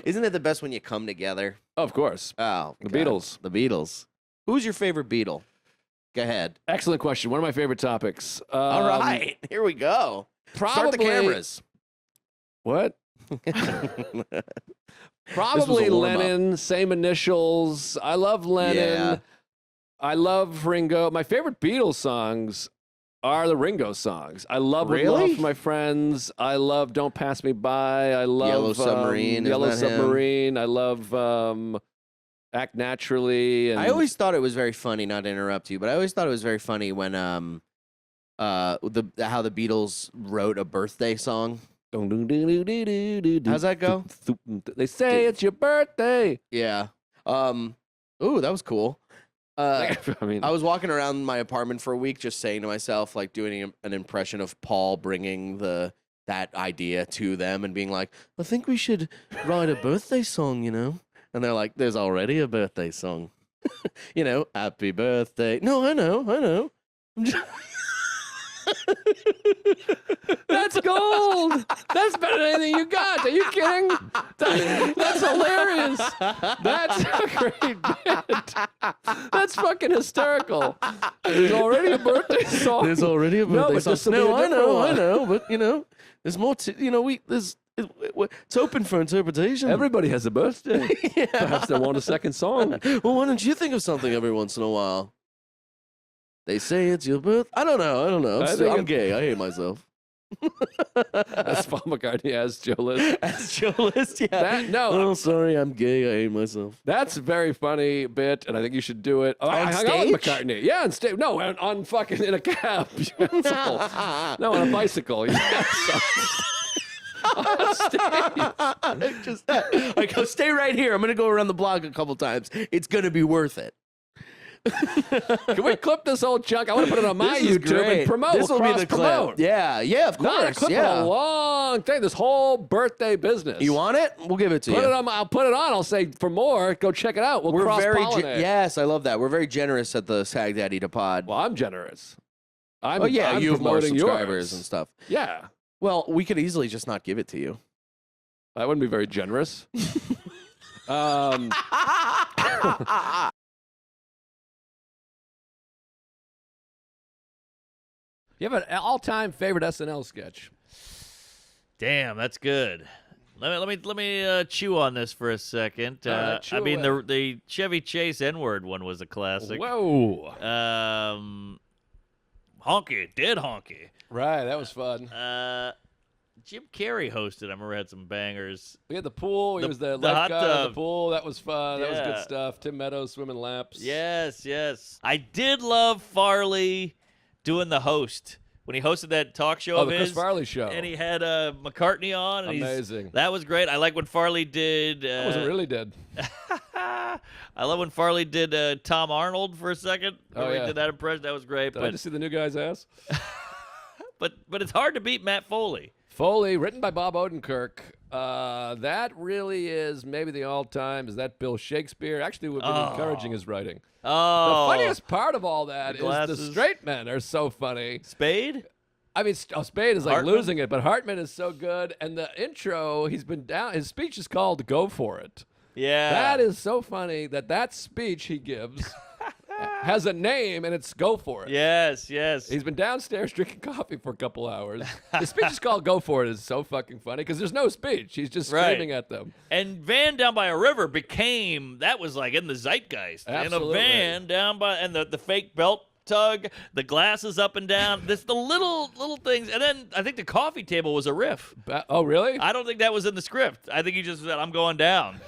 Isn't it the best when you come together? Of course. Oh, The God. Beatles. The Beatles. Who's your favorite Beatle? Go ahead. Excellent question. One of my favorite topics. All right, here we go. Probably, Start the cameras. What? This Probably was a warm-up. Lennon, same initials. I love Lennon. Yeah. I love Ringo. My favorite Beatles songs are the Ringo songs. I love With Love Really? for My Friends. I love Don't Pass Me By. I love Yellow Submarine, isn't Yellow that him? Submarine. I love Act Naturally. And I always thought it was very funny, not to interrupt you, but I always thought it was very funny when how the Beatles wrote a birthday song. How's that go? They say it's your birthday. Yeah. Ooh, that was cool. I mean, I was walking around my apartment for a week just saying to myself, like doing an impression of Paul bringing that idea to them and being like, I think we should write a birthday song, you know? And they're like, there's already a birthday song. You know, happy birthday. No, I know. I'm just... That's gold. That's better than anything you got. Are you kidding? That's hilarious. That's a great bit. That's fucking hysterical. There's already a birthday song. There's already a No, birthday but song. this will be No, a I different one. know, but you know, there's more. It's open for interpretation. Everybody has a birthday. Yeah. Perhaps they want a second song. Well, why don't you think of something every once in a while? They say it's your birth. I don't know. I'm gay. I hate myself. That's Paul McCartney as Joe List. As Joe List, yeah. No. Oh, sorry, I'm gay. I hate myself. That's a very funny bit, and I think you should do it. Oh, I On hung out with stage? McCartney. Yeah, on stage. No, on fucking in a cab. You asshole. No, on a bicycle. Yes. On stage. Just that. I go, stay right here. I'm gonna go around the block a couple times. It's gonna be worth it. Can we clip this whole chunk? I want to put it on my This is YouTube great. and promote. This We'll will be the cross-promote. clip. Yeah, of Not a course. clip Yeah. of a long thing. This whole birthday business. You want it? We'll give it to Put you. it on. I'll put it on. I'll say for more. Go check it out. We'll We're cross very pollinate. yes, I love that. We're very generous at the Sag Daddy to Pod. Well, I'm generous. I'm you have more promoting subscribers yours. and stuff. Yeah, Well, we could easily just not give it to you. that wouldn't be very generous. You have an all-time favorite SNL sketch? Damn, that's good. Let me chew on this for a second. All right, chew I mean, away. the Chevy Chase N-word one was a classic. Whoa! Honky, dead honky. Right, that was fun. Jim Carrey hosted. I remember had some bangers. We had the pool. He The- was the the hot lifeguard of the tub. pool. That was fun. That was good Yeah. stuff. Tim Meadows swimming laps. Yes. I did love Farley doing the host when he hosted that talk show Oh, of the his. Chris Farley show. And he had McCartney on. And Amazing. That was great. I like when Farley did. That wasn't really dead. I love when Farley did Tom Arnold for a second. Oh, Remember yeah. He did that impression. That was great. Did I just see the new guy's ass? But it's hard to beat Matt Foley. Foley, written by Bob Odenkirk. That really is maybe the all-time. Is that Bill Shakespeare? Actually, we've been encouraging his writing. Oh, The funniest part of all that The is the glasses. straight men are so funny. Spade. I mean, Spade is like Hartman? losing it, but Hartman is so good. And the intro, he's been down. His speech is called "Go For It." Yeah, That is so funny that speech he gives has a name, and it's "Go For It." Yes. He's been downstairs drinking coffee for a couple hours. His speech is called "Go For It." Is so fucking funny because there's no speech. He's just Right. screaming at them. And Van Down by a River that was like in the zeitgeist. Absolutely. And a van down by, and the fake belt tug, the glasses up and down. This the little things. And then I think the coffee table was a riff. Oh, really? I don't think that was in the script. I think he just said, "I'm going down."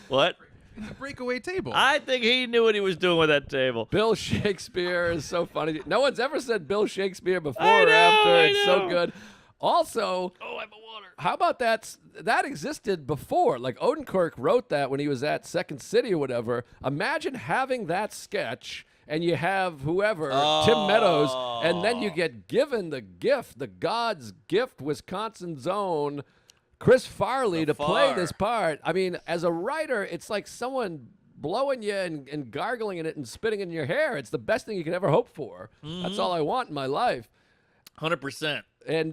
What? It's a breakaway table. I think he knew what he was doing with that table. Bill Shakespeare is so funny. No one's ever said Bill Shakespeare before I or know, after. I It's so know. good. Also, Oh, I have a water. how about that existed before? Like Odenkirk wrote that when he was at Second City or whatever. Imagine having that sketch and you have whoever, Tim Meadows, and then you get given the gift, the God's gift, Wisconsin's own Chris Farley to play Far. this part. I mean, as a writer, it's like someone blowing you and gargling in it and spitting in your hair. It's the best thing you can ever hope for. That's all I want in my life. 100%. And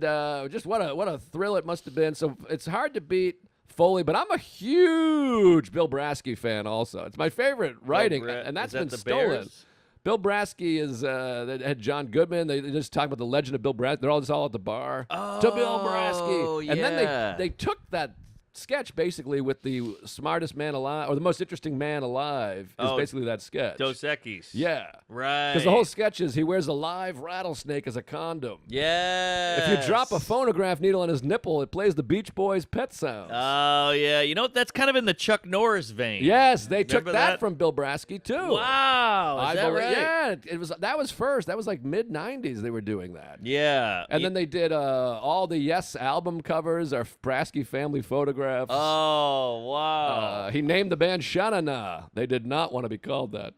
just what a thrill it must have been. So it's hard to beat Foley, but I'm a huge Bill Brasky fan also. It's my favorite writing, and that's Is that been the stolen. Bears? Bill Brasky is they had John Goodman. They just talk about the legend of Bill Brasky. They're all at the bar to Bill Brasky, and then they took that sketch basically with the smartest man alive or the most interesting man alive is basically that sketch. Dos Equis. Yeah, Right. because the whole sketch is he wears a live rattlesnake as a condom. Yeah. If you drop a phonograph needle on his nipple, it plays the Beach Boys' Pet Sounds. Oh yeah, you know that's kind of in the Chuck Norris vein. Yes, they took Remember that that? from Bill Brasky too. Wow, is that right? Yeah, that was first. That was like mid '90s. They were doing that. Yeah. And then they did all the Yes album covers are Brasky family photographs. Oh wow. He named the band Sha-Na-Na. They did not want to be called that.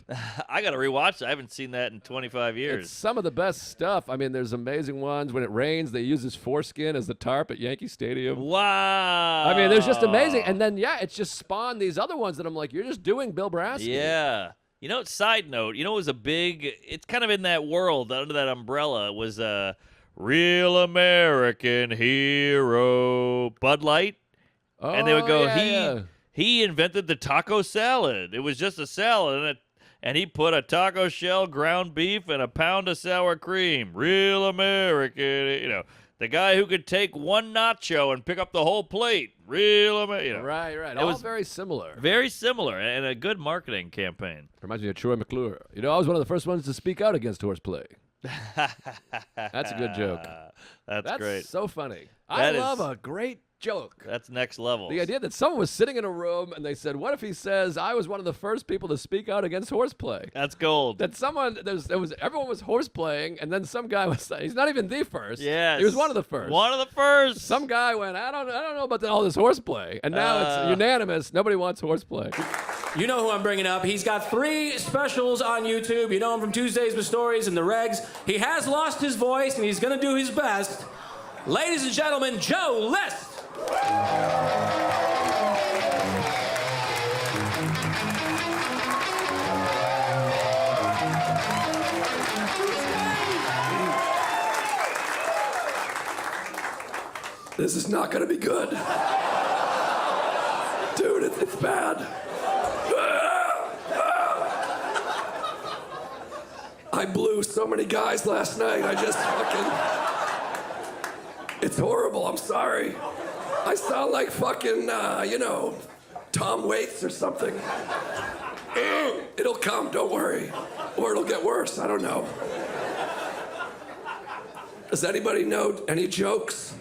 I got to rewatch it. I haven't seen that in 25 years. It's some of the best stuff. I mean, there's amazing ones. When it rains, they use his foreskin as the tarp at Yankee Stadium. Wow. I mean, there's just amazing. And then, it's just spawned these other ones that I'm like, you're just doing Bill Brasky. Yeah. You know, side note, it was a big, it's kind of in that world, under that umbrella, was a real American hero, Bud Light. Oh, And they would go, yeah. he invented the taco salad. It was just a salad, and he put a taco shell, ground beef, and a pound of sour cream. Real American, the guy who could take one nacho and pick up the whole plate. Real American, Right. It All was very similar. very similar and a good marketing campaign. Reminds me of Troy McClure. I was one of the first ones to speak out against horseplay. That's a good joke. That's great. So funny. That I love is- a great joke. That's next level. The idea that someone was sitting in a room and they said, "What if he says I was one of the first people to speak out against horseplay?" That's gold. That everyone was horseplaying, and then some guy was saying, he's not even the first. Yes. He was one of the first. One of the first. Some guy went, I don't know about all this horseplay, and now it's unanimous. Nobody wants horseplay. You know who I'm bringing up. He's got 3 specials on YouTube. You know him from Tuesdays with Stories and The Regs. He has lost his voice, and he's going to do his best. Ladies and gentlemen, Joe List. This is not gonna be good. Dude, it's bad. I blew so many guys last night. I just It's horrible, I'm sorry. I sound like fucking, Tom Waits or something. It'll come, don't worry. Or it'll get worse, I don't know. Does anybody know any jokes?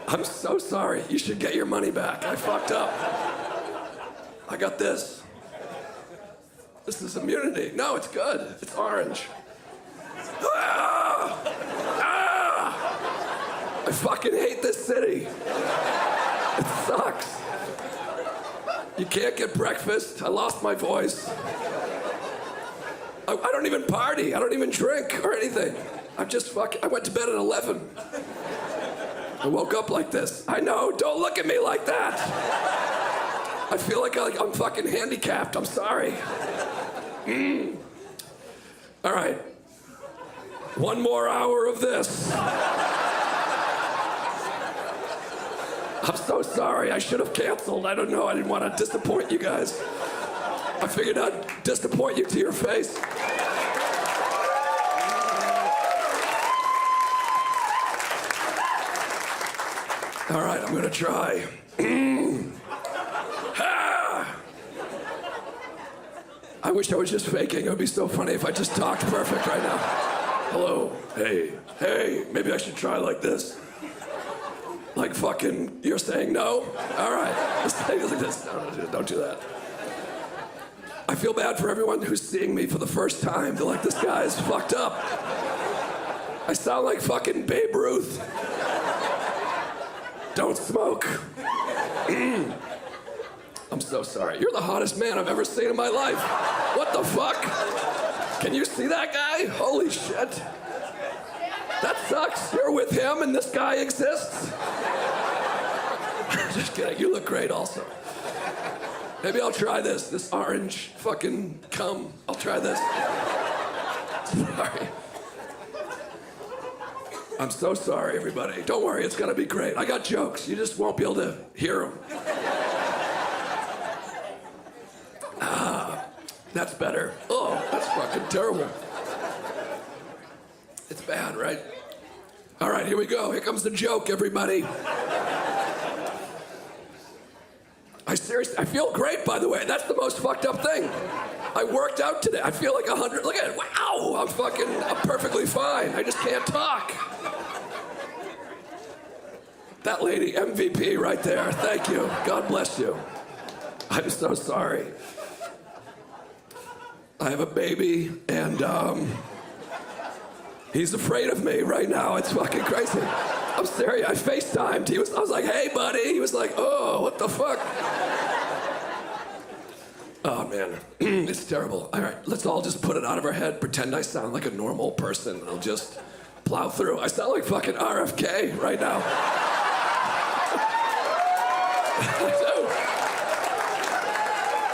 I'm so sorry. You should get your money back. I fucked up. I got this. This is immunity. No, it's good. It's orange. Ah! Ah! I fucking hate this city. It sucks. You can't get breakfast. I lost my voice. I don't even party. I don't even drink or anything. I went to bed at 11. I woke up like this. I know, don't look at me like that. I feel like I'm fucking handicapped. I'm sorry. All right. One more hour of this. I'm so sorry. I should have canceled. I don't know. I didn't want to disappoint you guys. I figured I'd disappoint you to your face. All right, I'm gonna try. I wish I was just faking. It would be so funny if I just talked perfect right now. Hello, hey, maybe I should try like this. Like fucking, you're saying no? All right, let's take it like this. No, don't do that. I feel bad for everyone who's seeing me for the first time. They're like, this guy's fucked up. I sound like fucking Babe Ruth. Don't smoke. I'm so sorry. You're the hottest man I've ever seen in my life. What the fuck? Can you see that guy? Holy shit. That sucks. You're with him and this guy exists? Just kidding. You look great also. Maybe I'll try this orange fucking cum. I'll try this. Sorry. I'm so sorry, everybody. Don't worry, it's gonna be great. I got jokes. You just won't be able to hear them. That's better. Oh, that's fucking terrible. It's bad, right? All right, here we go. Here comes the joke, everybody. I feel great, by the way. That's the most fucked up thing. I worked out today. I feel like 100. Look at it. Wow, I'm perfectly fine. I just can't talk. That lady, MVP right there. Thank you. God bless you. I'm so sorry. I have a baby, and he's afraid of me right now. It's fucking crazy. I'm serious. I FaceTimed. I was like, hey, buddy. He was like, oh, what the fuck? Oh, man. It's terrible. All right, let's all just put it out of our head, pretend I sound like a normal person, and I'll just plow through. I sound like fucking RFK right now. I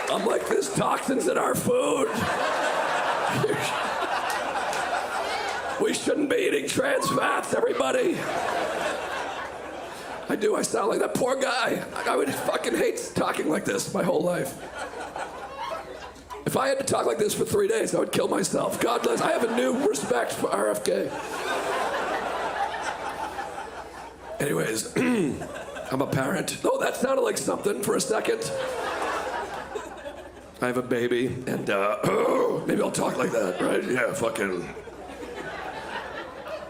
do. I'm like, there's toxins in our food. We shouldn't be eating trans fats, everybody. I do. I sound like that poor guy. I would fucking hate talking like this my whole life. If I had to talk like this for 3 days, I would kill myself. God bless. I have a new respect for RFK. Anyways, I'm a parent. Oh, that sounded like something for a second. I have a baby, and maybe I'll talk like that, right? Yeah, fucking.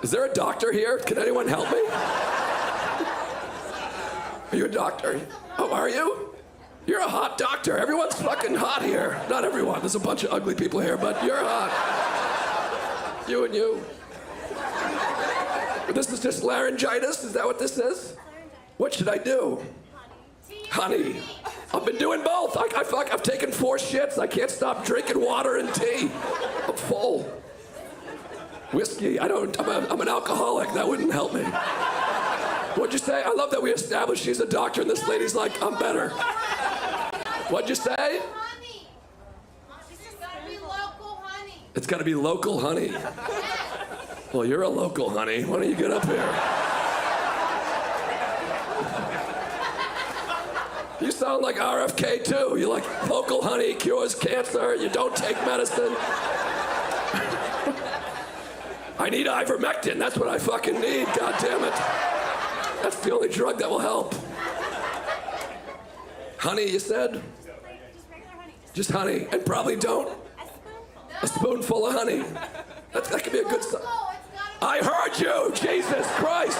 Is there a doctor here? Can anyone help me? Are you a doctor? Oh, are you? You're a hot doctor. Everyone's fucking hot here. Not everyone. There's a bunch of ugly people here, but you're hot. You and you. But this is just laryngitis? Is that what this is? What should I do? Honey. I've been doing both. I've taken 4 shits. I can't stop drinking water and tea. I'm full. Whiskey. I'm an alcoholic. That wouldn't help me. What'd you say? I love that we established she's a doctor and this lady's like, I'm better. What'd you say? Honey. It's gotta be local honey. It's gotta be local honey. Well, you're a local honey. Why don't you get up here? You sound like RFK too. You're like, local honey cures cancer. You don't take medicine. I need ivermectin. That's what I fucking need. God damn it. That's the only drug that will help. Honey, you said? Just honey. And probably don't. A spoonful of honey. That could be a good sign. I heard you. Jesus Christ.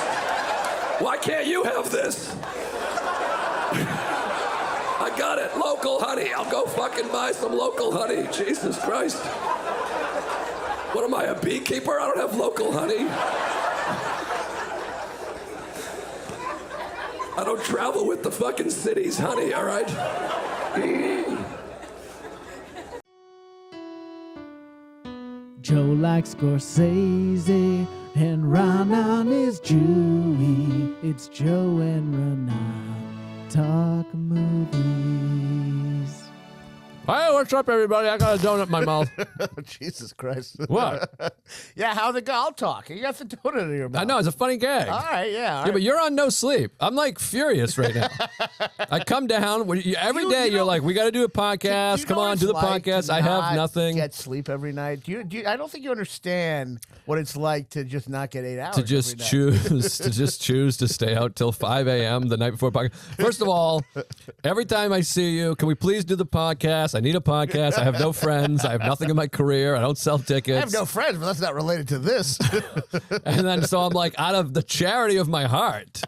Why can't you have this? I got it. Local honey. I'll go fucking buy some local honey. Jesus Christ. What am I, a beekeeper? I don't have local honey. I don't travel with the fucking city's honey, all right? Joe likes Scorsese and Ronan is Jewy. It's Joe and Ronan talk movies. Hey, what's up, everybody? I got a donut in my mouth. Jesus Christ. What? Yeah, how'd it go? I'll talk. You got the donut in your mouth. I know, it's a funny gag. All right, yeah. Yeah, but you're on no sleep. I'm like furious right now. I come down every day. You're like, we got to do a podcast. you Come know on, what do the it's like podcast. to I have not nothing. Get sleep every night. I don't think you understand what it's like to just not get 8 hours. To just choose to stay out till 5 a.m. the night before podcast. First of all, every time I see you, can we please do the podcast? I need a podcast. I have no friends. I have nothing in my career. I don't sell tickets. I have no friends, but that's not related to this. And then so I'm like, out of the charity of my heart,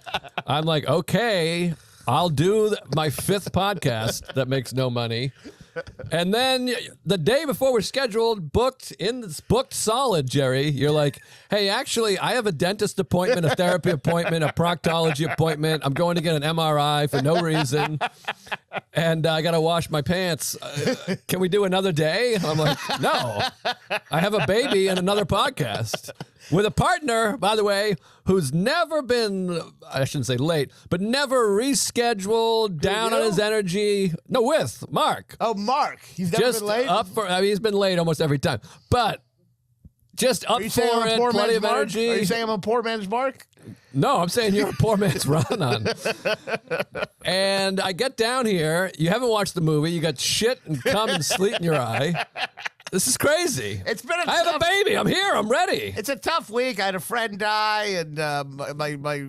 I'm like, okay, I'll do my 5th podcast that makes no money. And then the day before we're scheduled, booked solid, Jerry. You're like, hey, actually, I have a dentist appointment, a therapy appointment, a proctology appointment. I'm going to get an MRI for no reason. And I got to wash my pants. Can we do another day? I'm like, no. I have a baby and another podcast. With a partner, by the way, who's never been, I shouldn't say late, but never rescheduled, down on his energy. No, with Mark. Oh, Mark. He's never Just been late? he's been late almost every time. But Just up Are you for saying I'm a it, poor plenty man's of Mark? energy. Are you saying I'm a poor man's Mark? No, I'm saying you're a poor man's Ronan. And I get down here. You haven't watched the movie. You got shit and cum and sleet in your eye. This is crazy. It's been I have a baby. I'm here. I'm ready. It's a tough week. I had a friend die, and my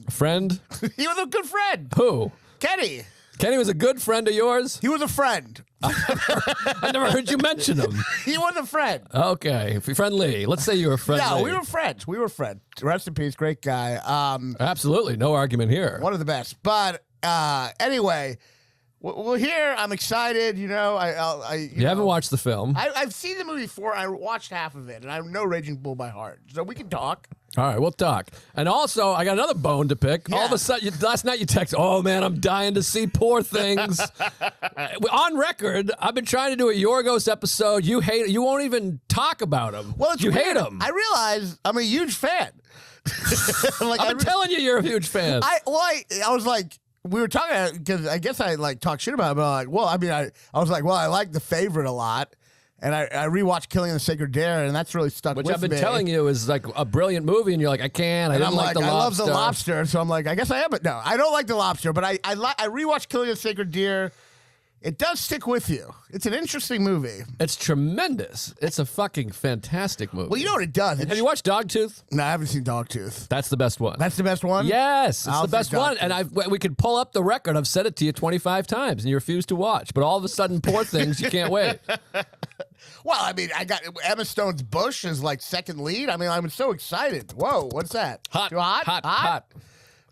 Friend? he was a good friend. Who? Kenny. Kenny was a good friend of yours? He was a friend. I never heard you mention him. He was a friend. Okay. Friendly. Let's say you were friendly. No, we were friends. We were friends. Rest in peace. Great guy. Absolutely. No argument here. One of the best. But anyway, well, here I'm excited. You know, You haven't watched the film. I've seen the movie before. I watched half of it, and I know Raging Bull by heart. So we can talk. All right, we'll talk. And also, I got another bone to pick. Yeah. All of a sudden, last night you text, oh man, I'm dying to see Poor Things. On record, I've been trying to do a Yorgos episode. You hate it. You won't even talk about him. Well, it's you weird. hate him. I realize I'm a huge fan. Like, I've been telling you you're a huge fan. I was like, we were talking because I guess I like talk shit about it, but I'm like, well, I mean, I was like, well, I like The Favorite a lot, and I rewatched Killing the Sacred Deer, and that's really stuck Which with I've been me. telling you is like a brilliant movie, and you're like, I can't. I And didn't I'm like, the I love lobster. The Lobster, so I'm like, I guess I am, but no, I don't like The Lobster, but I rewatched Killing the Sacred Deer. It does stick with you. It's an interesting movie. It's tremendous. It's a fucking fantastic movie. Well, you know what it does. Have you watched Dogtooth? No, I haven't seen Dogtooth. That's the best one. That's the best one? Yes, it's I'll the best see one. Dogtooth. And we could pull up the record. I've said it to you 25 times, and you refuse to watch. But all of a sudden, Poor Things, you can't wait. Well, I mean, I got Emma Stone's Bush is like second lead. I mean, I'm so excited. Whoa, what's that? Hot, Too hot? hot.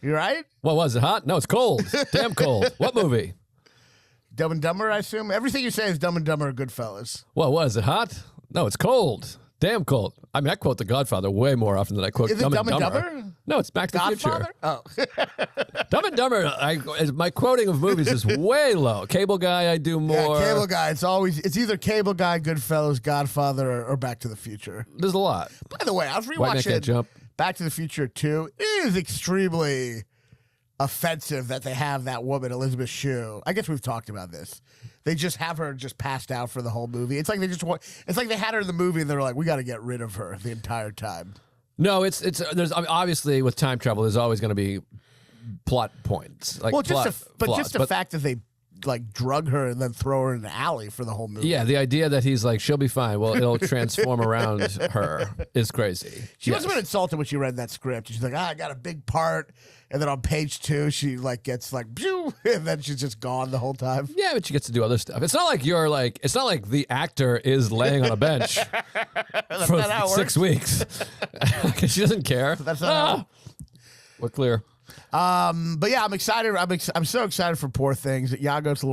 You right? What was it? Hot? No, it's cold. Damn cold. What movie? Dumb and Dumber, I assume. Everything you say is Dumb and Dumber or Goodfellas. What was it? Hot? No, it's cold. Damn cold. I mean, I quote The Godfather way more often than I quote Is it Dumb Dumb and and Dumber. Dumber? No, it's Back to the Godfather? Future. Oh. Dumb and Dumber, my quoting of movies is way low. Cable Guy, I do more. Yeah, Cable Guy. It's either Cable Guy, Goodfellas, Godfather, or Back to the Future. There's a lot. By the way, I was White Man Can't rewatching Jump. Back to the Future 2. It is extremely offensive that they have that woman, Elizabeth Shue. I guess we've talked about this. They just have her just passed out for the whole movie. It's like they had her in the movie and they're like, we got to get rid of her the entire time. No, there's obviously with time travel, there's always going to be plot points. Like Well, just flaws. the fact that they like drug her and then throw her in an alley for the whole movie. Yeah, the idea that he's like, she'll be fine. Well, it'll transform around her is crazy. She must have been insulted when she read that script. She's like, I got a big part. And then on page 2, she like gets like, pew, and then she's just gone the whole time. Yeah, but she gets to do other stuff. It's not like it's not like the actor is laying on a bench for not how it 6 weeks. She doesn't care. That's not how- We're clear. But yeah, I'm excited. I'm so excited for Poor Things. Yagos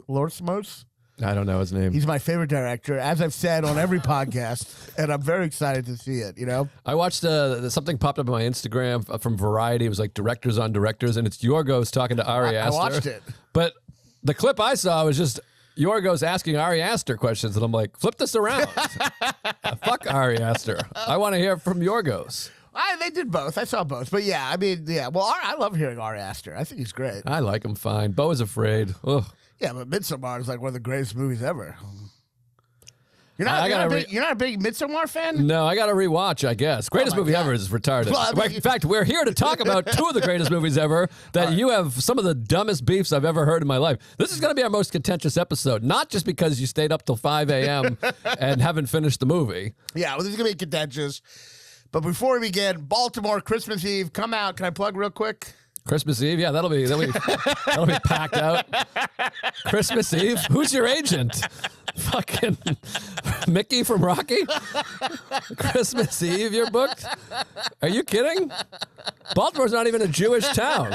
Lormos. I don't know his name. He's my favorite director, as I've said on every podcast, and I'm very excited to see it. You know, I watched something popped up on my Instagram from Variety. It was like directors on directors, and it's Yorgos talking to Ari Aster. I watched it. But the clip I saw was just Yorgos asking Ari Aster questions, and I'm like, flip this around. Fuck Ari Aster. I want to hear from Yorgos. They did both. I saw both. But yeah, I mean, yeah. Well, I love hearing Ari Aster. I think he's great. I like him fine. Bo is afraid. Ugh. Yeah, but Midsommar is like one of the greatest movies ever. You're I not, gotta you're not a big Midsommar fan? No, I got to rewatch, I guess. Greatest my movie God. ever is retarded. Well, I mean, In fact, we're here to talk about 2 of the greatest movies ever that you have some of the dumbest beefs I've ever heard in my life. This is going to be our most contentious episode, not just because you stayed up till 5 a.m. and haven't finished the movie. Yeah, well, this is going to be contentious. But before we begin, Baltimore, Christmas Eve, come out. Can I plug real quick? Christmas Eve, yeah, that'll be packed out. Christmas Eve, who's your agent? Fucking Mickey from Rocky? Christmas Eve, you're booked? Are you kidding? Baltimore's not even a Jewish town.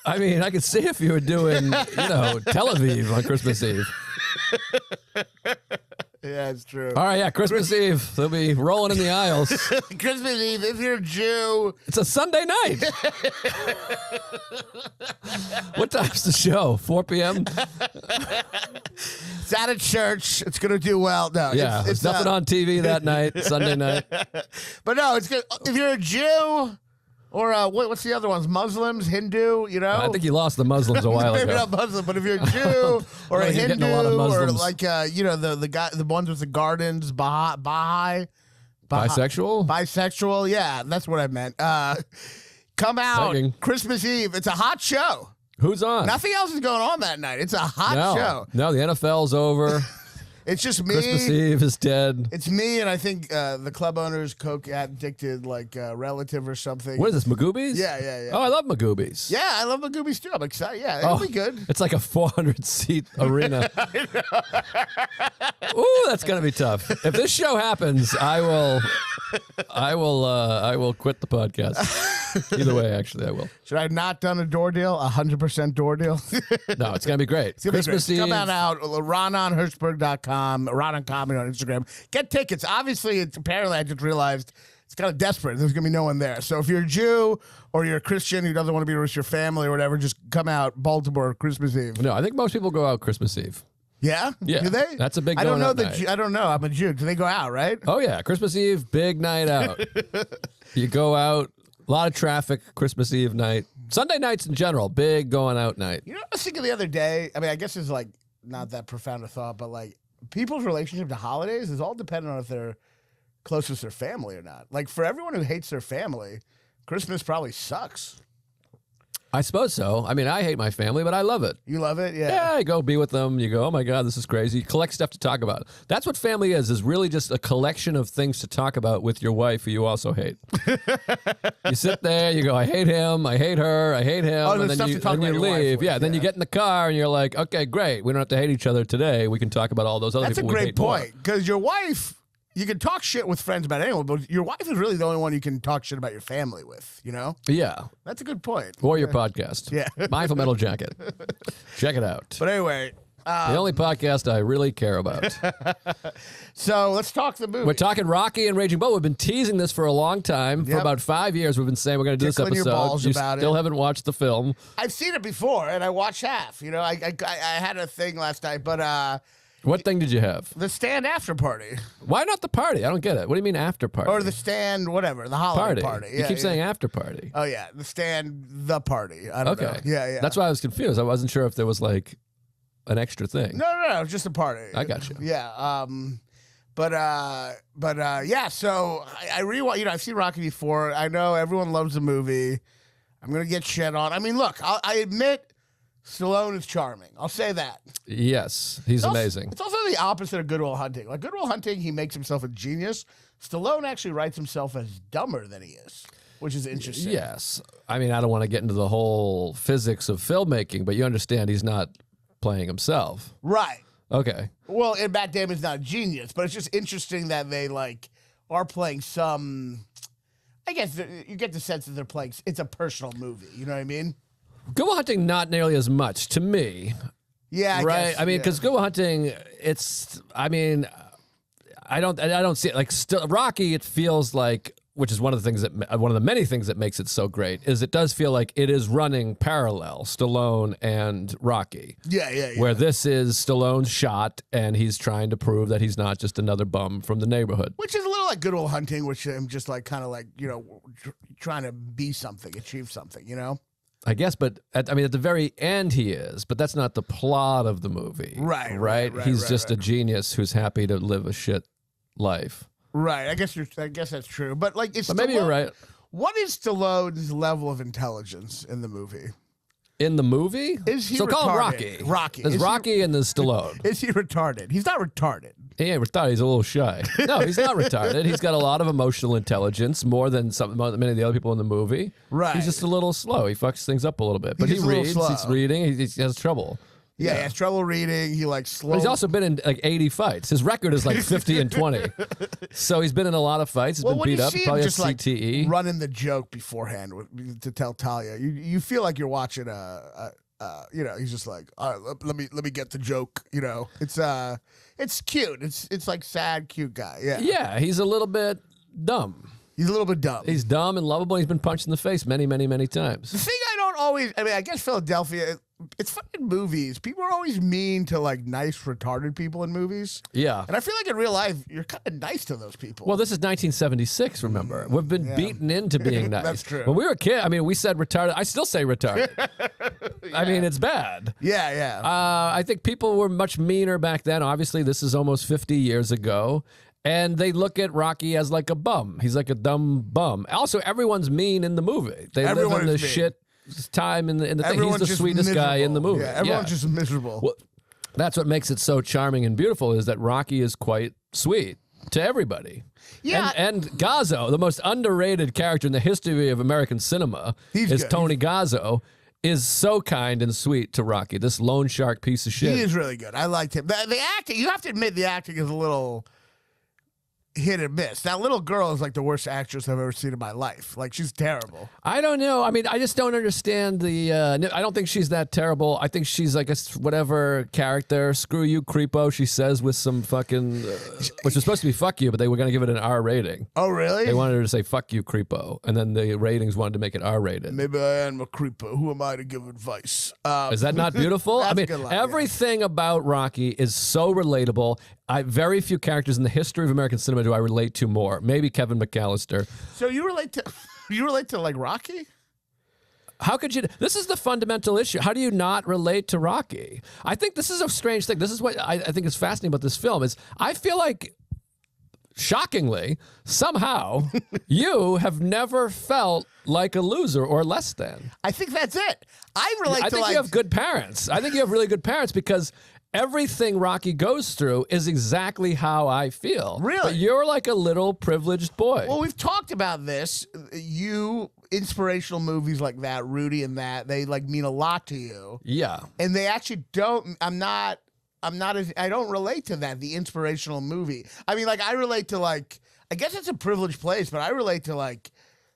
I mean, I could see if you were doing, Tel Aviv on Christmas Eve. Yeah, it's true. All right, yeah, Christmas Eve. They'll be rolling in the aisles. Christmas Eve, if you're a Jew. It's a Sunday night. What time's the show? 4 p.m.? It's at a church. It's going to do well. No, Yeah, it's nothing on TV that night, Sunday night. But no, it's good. If you're a Jew Or what's the other ones? Muslims, Hindu, you know? I think you lost the Muslims a while Maybe ago. not Muslim, but if you're a Jew or a think you're Hindu getting a lot of or Muslims. like the ones with the gardens, Baha'i. Bisexual? Bisexual, yeah, that's what I meant. Come out Exciting. Christmas Eve. It's a hot show. Who's on? Nothing else is going on that night. It's a hot show. No, the NFL's over. It's just me. Christmas Eve is dead. It's me and I think the club owner's coke addicted like relative or something. What is this, Magoobies? Yeah. Oh, I love Magoobies. Yeah, I love the Goobies too. I'm excited. Yeah, it'll be good. It's like a 400-seat arena. Ooh, that's gonna be tough. If this show happens, I will quit the podcast. Either way, actually, I will. Should I have not done a door deal? 100% door deal? No, it's gonna be great. It's gonna be Christmas great. Eve. Come on out. RononHertzberg.com. Ronon Comedy on Instagram. Get tickets. Obviously, apparently, I just realized it's kind of desperate. There's gonna be no one there. So if you're a Jew or you're a Christian who doesn't want to be with your family or whatever, just come out Baltimore Christmas Eve. No, I think most people go out Christmas Eve. Yeah? Yeah. Do they? That's a big I don't know going-out night. I don't know. I'm a Jew. Do they go out, right? Oh yeah, Christmas Eve, big night out. You go out, a lot of traffic. Christmas Eve night, Sunday nights in general, big going out night. You know what I was thinking the other day? I mean, I guess it's like not that profound a thought, but like people's relationship to holidays is all dependent on if they're closest to their family or not. Like for everyone who hates their family, Christmas probably sucks. I suppose so. I mean, I hate my family, but I love it. You love it? Yeah. Yeah, you go be with them. You go, oh my God, this is crazy. You collect stuff to talk about. That's what family is really just a collection of things to talk about with your wife who you also hate. You sit there, you go, I hate him, I hate her, I hate him. Oh, and there's then stuff you, to talk then about you your wife leave. with, Yeah, then you get in the car and you're like, okay, great. We don't have to hate each other today. We can talk about all those other That's a people we great hate more. point. Because your wife, you can talk shit with friends about anyone, but your wife is really the only one you can talk shit about your family with, you know? Yeah. That's a good point. Or your podcast. Yeah. Mindful Metal Jacket. Check it out. But anyway, The only podcast I really care about. so let's talk the movie. We're talking Rocky and Raging Bull. We've been teasing this for a long time. For Yep. about 5 years, we've been saying we're going to do this Tickling your episode. balls You about still it. haven't watched the film. I've seen it before, and I watched half. You know, I had a thing last night, but What thing did you have? the Stand after party. Why not the party? I don't get it. What do you mean after party? Or the Stand, whatever, the holiday party. You keep saying after party. Oh, yeah, the Stand, the party. I don't know. Okay. Yeah. That's why I was confused. I wasn't sure if there was like an extra thing. No, just a party. I got you. Yeah. Yeah. So I rewatch. You know, I've seen Rocky before. I know everyone loves the movie. I'm gonna get shit on. I mean, look, I admit Stallone is charming. I'll say that. Yes, he's amazing. It's also the opposite of Good Will Hunting. Like Good Will Hunting, he makes himself a genius. Stallone actually writes himself as dumber than he is, which is interesting. Yes. I mean, I don't want to get into the whole physics of filmmaking, but you understand he's not playing himself. Right. Okay. Well, and Matt Damon's not a genius, but it's just interesting that they like are playing some. I guess you get the sense that they're playing. It's a personal movie. You know what I mean? Good Will Hunting, not nearly as much to me. Yeah. I Right. guess, I mean, yeah. because Good Will Hunting, it's. I mean, I don't see it like Rocky. It feels like, which is one of the things that one of the many things that makes it so great is it does feel like it is running parallel Stallone and Rocky. Yeah. Where this is Stallone's shot, and he's trying to prove that he's not just another bum from the neighborhood. Which is a little like Good Will Hunting, which I'm just like kind of like trying to be something, achieve something. You know? I guess, but at the very end he is, but that's not the plot of the movie. Right, He's just right. a genius who's happy to live a shit life. Right. I guess that's true. But like, it's But maybe you're right. What is Stallone's level of intelligence in the movie? In the movie? Is he so call him retarded? Rocky. Rocky. There's Is he- Rocky and there's Stallone. Is he retarded? He's not retarded. He ain't retarded. He's a little shy. No, he's not retarded. He's got a lot of emotional intelligence, more than many of the other people in the movie. Right. He's just a little slow. He fucks things up a little bit. But he just a little reads. slow. He's reading. He has trouble. Yeah, he has trouble reading. He like slow. But he's also been in like 80 fights. His record is like 50 and 20. So he's been in a lot of fights. He's been when beat you up. see He him probably just has like CTE. running the joke beforehand to tell Talia, you feel like you're watching he's just like, all right, let me get the joke. You know, it's cute. It's like sad, cute guy. Yeah, Yeah, he's a little bit dumb. he's a little bit dumb. He's dumb and lovable. He's been punched in the face many, many, many times. The thing I don't always, I mean, I guess Philadelphia, it's funny in movies. People are always mean to like nice retarded people in movies. Yeah. And I feel like in real life, you're kind of nice to those people. Well, this is 1976, remember? We've been beaten into being nice. That's true. When we were a kid, I mean, we said retarded. I still say retarded. I mean, it's bad. yeah. I think people were much meaner back then. Obviously, this is almost 50 years ago. And they look at Rocky as like a bum. He's like a dumb bum. Also, everyone's mean in the movie. They Everyone live in the is mean. shit time in the thing. He's Everyone's the just sweetest guy in the miserable. movie. Yeah, everyone's just miserable. Well, that's what makes it so charming and beautiful is that Rocky is quite sweet to everybody. Yeah. And Gazzo, the most underrated character in the history of American cinema, He's is good. Tony Gazzo, is so kind and sweet to Rocky, this loan shark piece of shit. He is really good. I liked him. The acting, you have to admit, the acting is a little hit and miss. That little girl is like the worst actress I've ever seen in my life. Like, she's terrible. I don't know. I mean, I just don't understand the. I don't think she's that terrible. I think she's like a whatever character. Screw you, creepo. She says with some fucking, which was supposed to be fuck you, but they were going to give it an R rating. Oh, really? They wanted her to say fuck you, creepo, and then the ratings wanted to make it R rated. Maybe I am a creeper. Who am I to give advice? Is that not beautiful? That's I a mean, good line, yeah. everything about Rocky is so relatable. Very few characters in the history of American cinema do I relate to more. Maybe Kevin McAllister. So you relate to like Rocky? How could you? This is the fundamental issue. How do you not relate to Rocky? I think this is a strange thing. This is what I think is fascinating about this film is I feel like, shockingly, somehow, you have never felt like a loser or less than. I think that's it. I relate I to think like you have good parents. I think you have really good parents because everything Rocky goes through is exactly how I feel. Really? But you're like a little privileged boy. Well, we've talked about this. You inspirational movies like that, Rudy and that, they like mean a lot to you. Yeah. And they actually don't. I don't relate to that, the inspirational movie. I mean, like, I relate to, like, I guess it's a privileged place, but I relate to, like,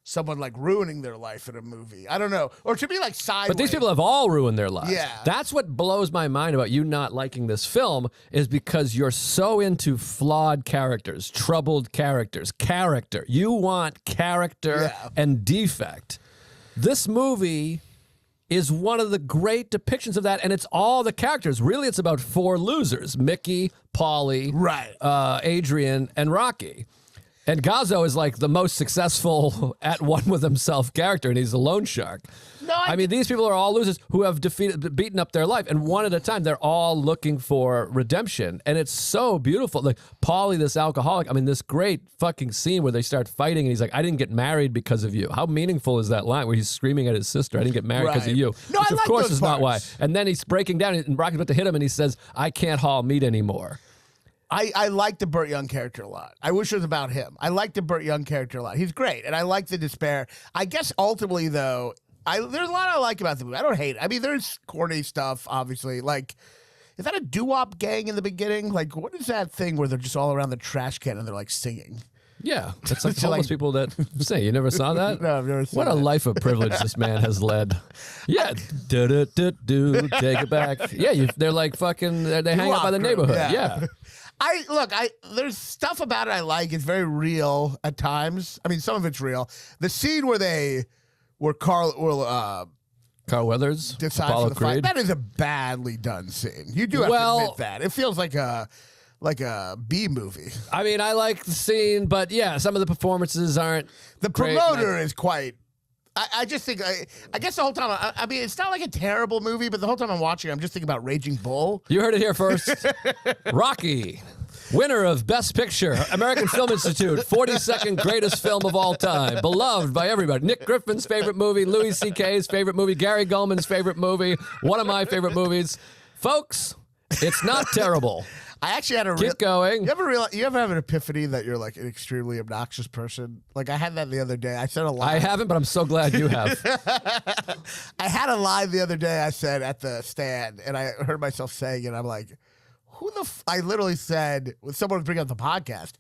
someone, like, ruining their life in a movie. I don't know. Or to be, like, sideways. But these people have all ruined their lives. Yeah. That's what blows my mind about you not liking this film is because you're so into flawed characters, troubled characters, character. You want character and defect. This movie is one of the great depictions of that, and it's all the characters. Really, it's about four losers: Mickey, Paulie, Adrian, and Rocky. And Gazzo is like the most successful at one with himself character, and he's a loan shark. No, I mean, these people are all losers who have beaten up their life, and one at a time, they're all looking for redemption, and it's so beautiful. Like Paulie, this alcoholic. I mean, this great fucking scene where they start fighting, and he's like, "I didn't get married because of you." How meaningful is that line where he's screaming at his sister, "I didn't get married because of you"? No, Which I of like course those is not why. parts. And then he's breaking down, and Rocky's about to hit him, and he says, "I can't haul meat anymore." I like the Burt Young character a lot. I wish it was about him. I like the Burt Young character a lot. He's great, and I like the despair. I guess ultimately, though, there's a lot I like about the movie. I don't hate it. I mean, there's corny stuff, obviously. Like, is that a doo-wop gang in the beginning? Like, what is that thing where they're just all around the trash can and they're, like, singing? Yeah, it's like So, homeless like- people that say, you never saw that? No, I've never seen What a that. life of privilege this man has led. Yeah, do take it back. Yeah, they're like fucking, they hang out by the Doo-wop neighborhood. group, Yeah. There's stuff about it I like. It's very real at times. I mean, some of it's real. The scene where Carl Carl Weathers, decides Apollo for the fight, Creed. that is a badly done scene. You do have to admit that. It feels like a B movie. I mean, I like the scene, but yeah, some of the performances aren't. The great. promoter is quite. I just think. I guess the whole time. I mean, it's not like a terrible movie, but the whole time I'm watching, I'm just thinking about Raging Bull. You heard it here first. Rocky, winner of Best Picture, American Film Institute, 42nd greatest film of all time, beloved by everybody. Nick Griffin's favorite movie, Louis C.K.'s favorite movie, Gary Goldman's favorite movie, one of my favorite movies. Folks, it's not terrible. I actually had a Keep going. You ever have an epiphany that you're like an extremely obnoxious person? Like, I had that the other day. I said a line. I haven't, but I'm so glad you have. I had a line the other day I said at the stand, and I heard myself saying it. I'm like, I literally said, when someone was bringing up the podcast,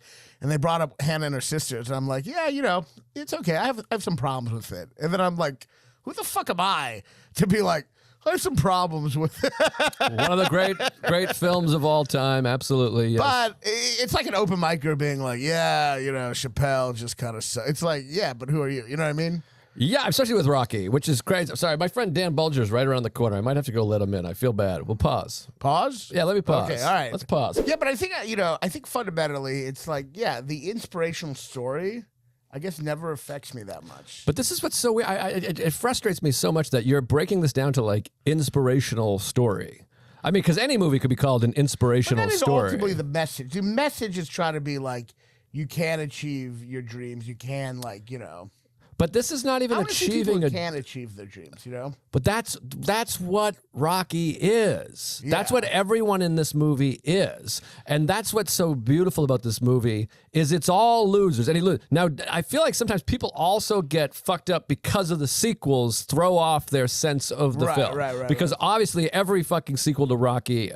and they brought up Hannah and her sisters, and I'm like, yeah, it's okay. I have some problems with it. And then I'm like, who the fuck am I to be like, I have some problems with it. One of the great films of all time. Absolutely. Yes. But it's like an open micer being like, yeah, Chappelle just kind of. It's like, yeah, but who are you? You know what I mean? Yeah, especially with Rocky, which is crazy. Sorry, my friend Dan Bulger is right around the corner. I might have to go let him in. I feel bad. We'll pause. Pause? Yeah, let me pause. Okay, all right. Let's pause. Yeah, but I think, I think fundamentally it's like, yeah, the inspirational story, I guess, never affects me that much. But this is what's so weird. It frustrates me so much that you're breaking this down to like inspirational story. I mean, because any movie could be called an inspirational that is story. ultimately the message. The message is trying to be like, you can achieve your dreams. You can, like, But this is not even I wanna see people achieving who a. can achieve their dreams, But that's what Rocky is. That's what everyone in this movie is, and that's what's so beautiful about this movie is it's all losers. Now, I feel like sometimes people also get fucked up because of the sequels, throw off their sense of the film. Right. Because obviously, every fucking sequel to Rocky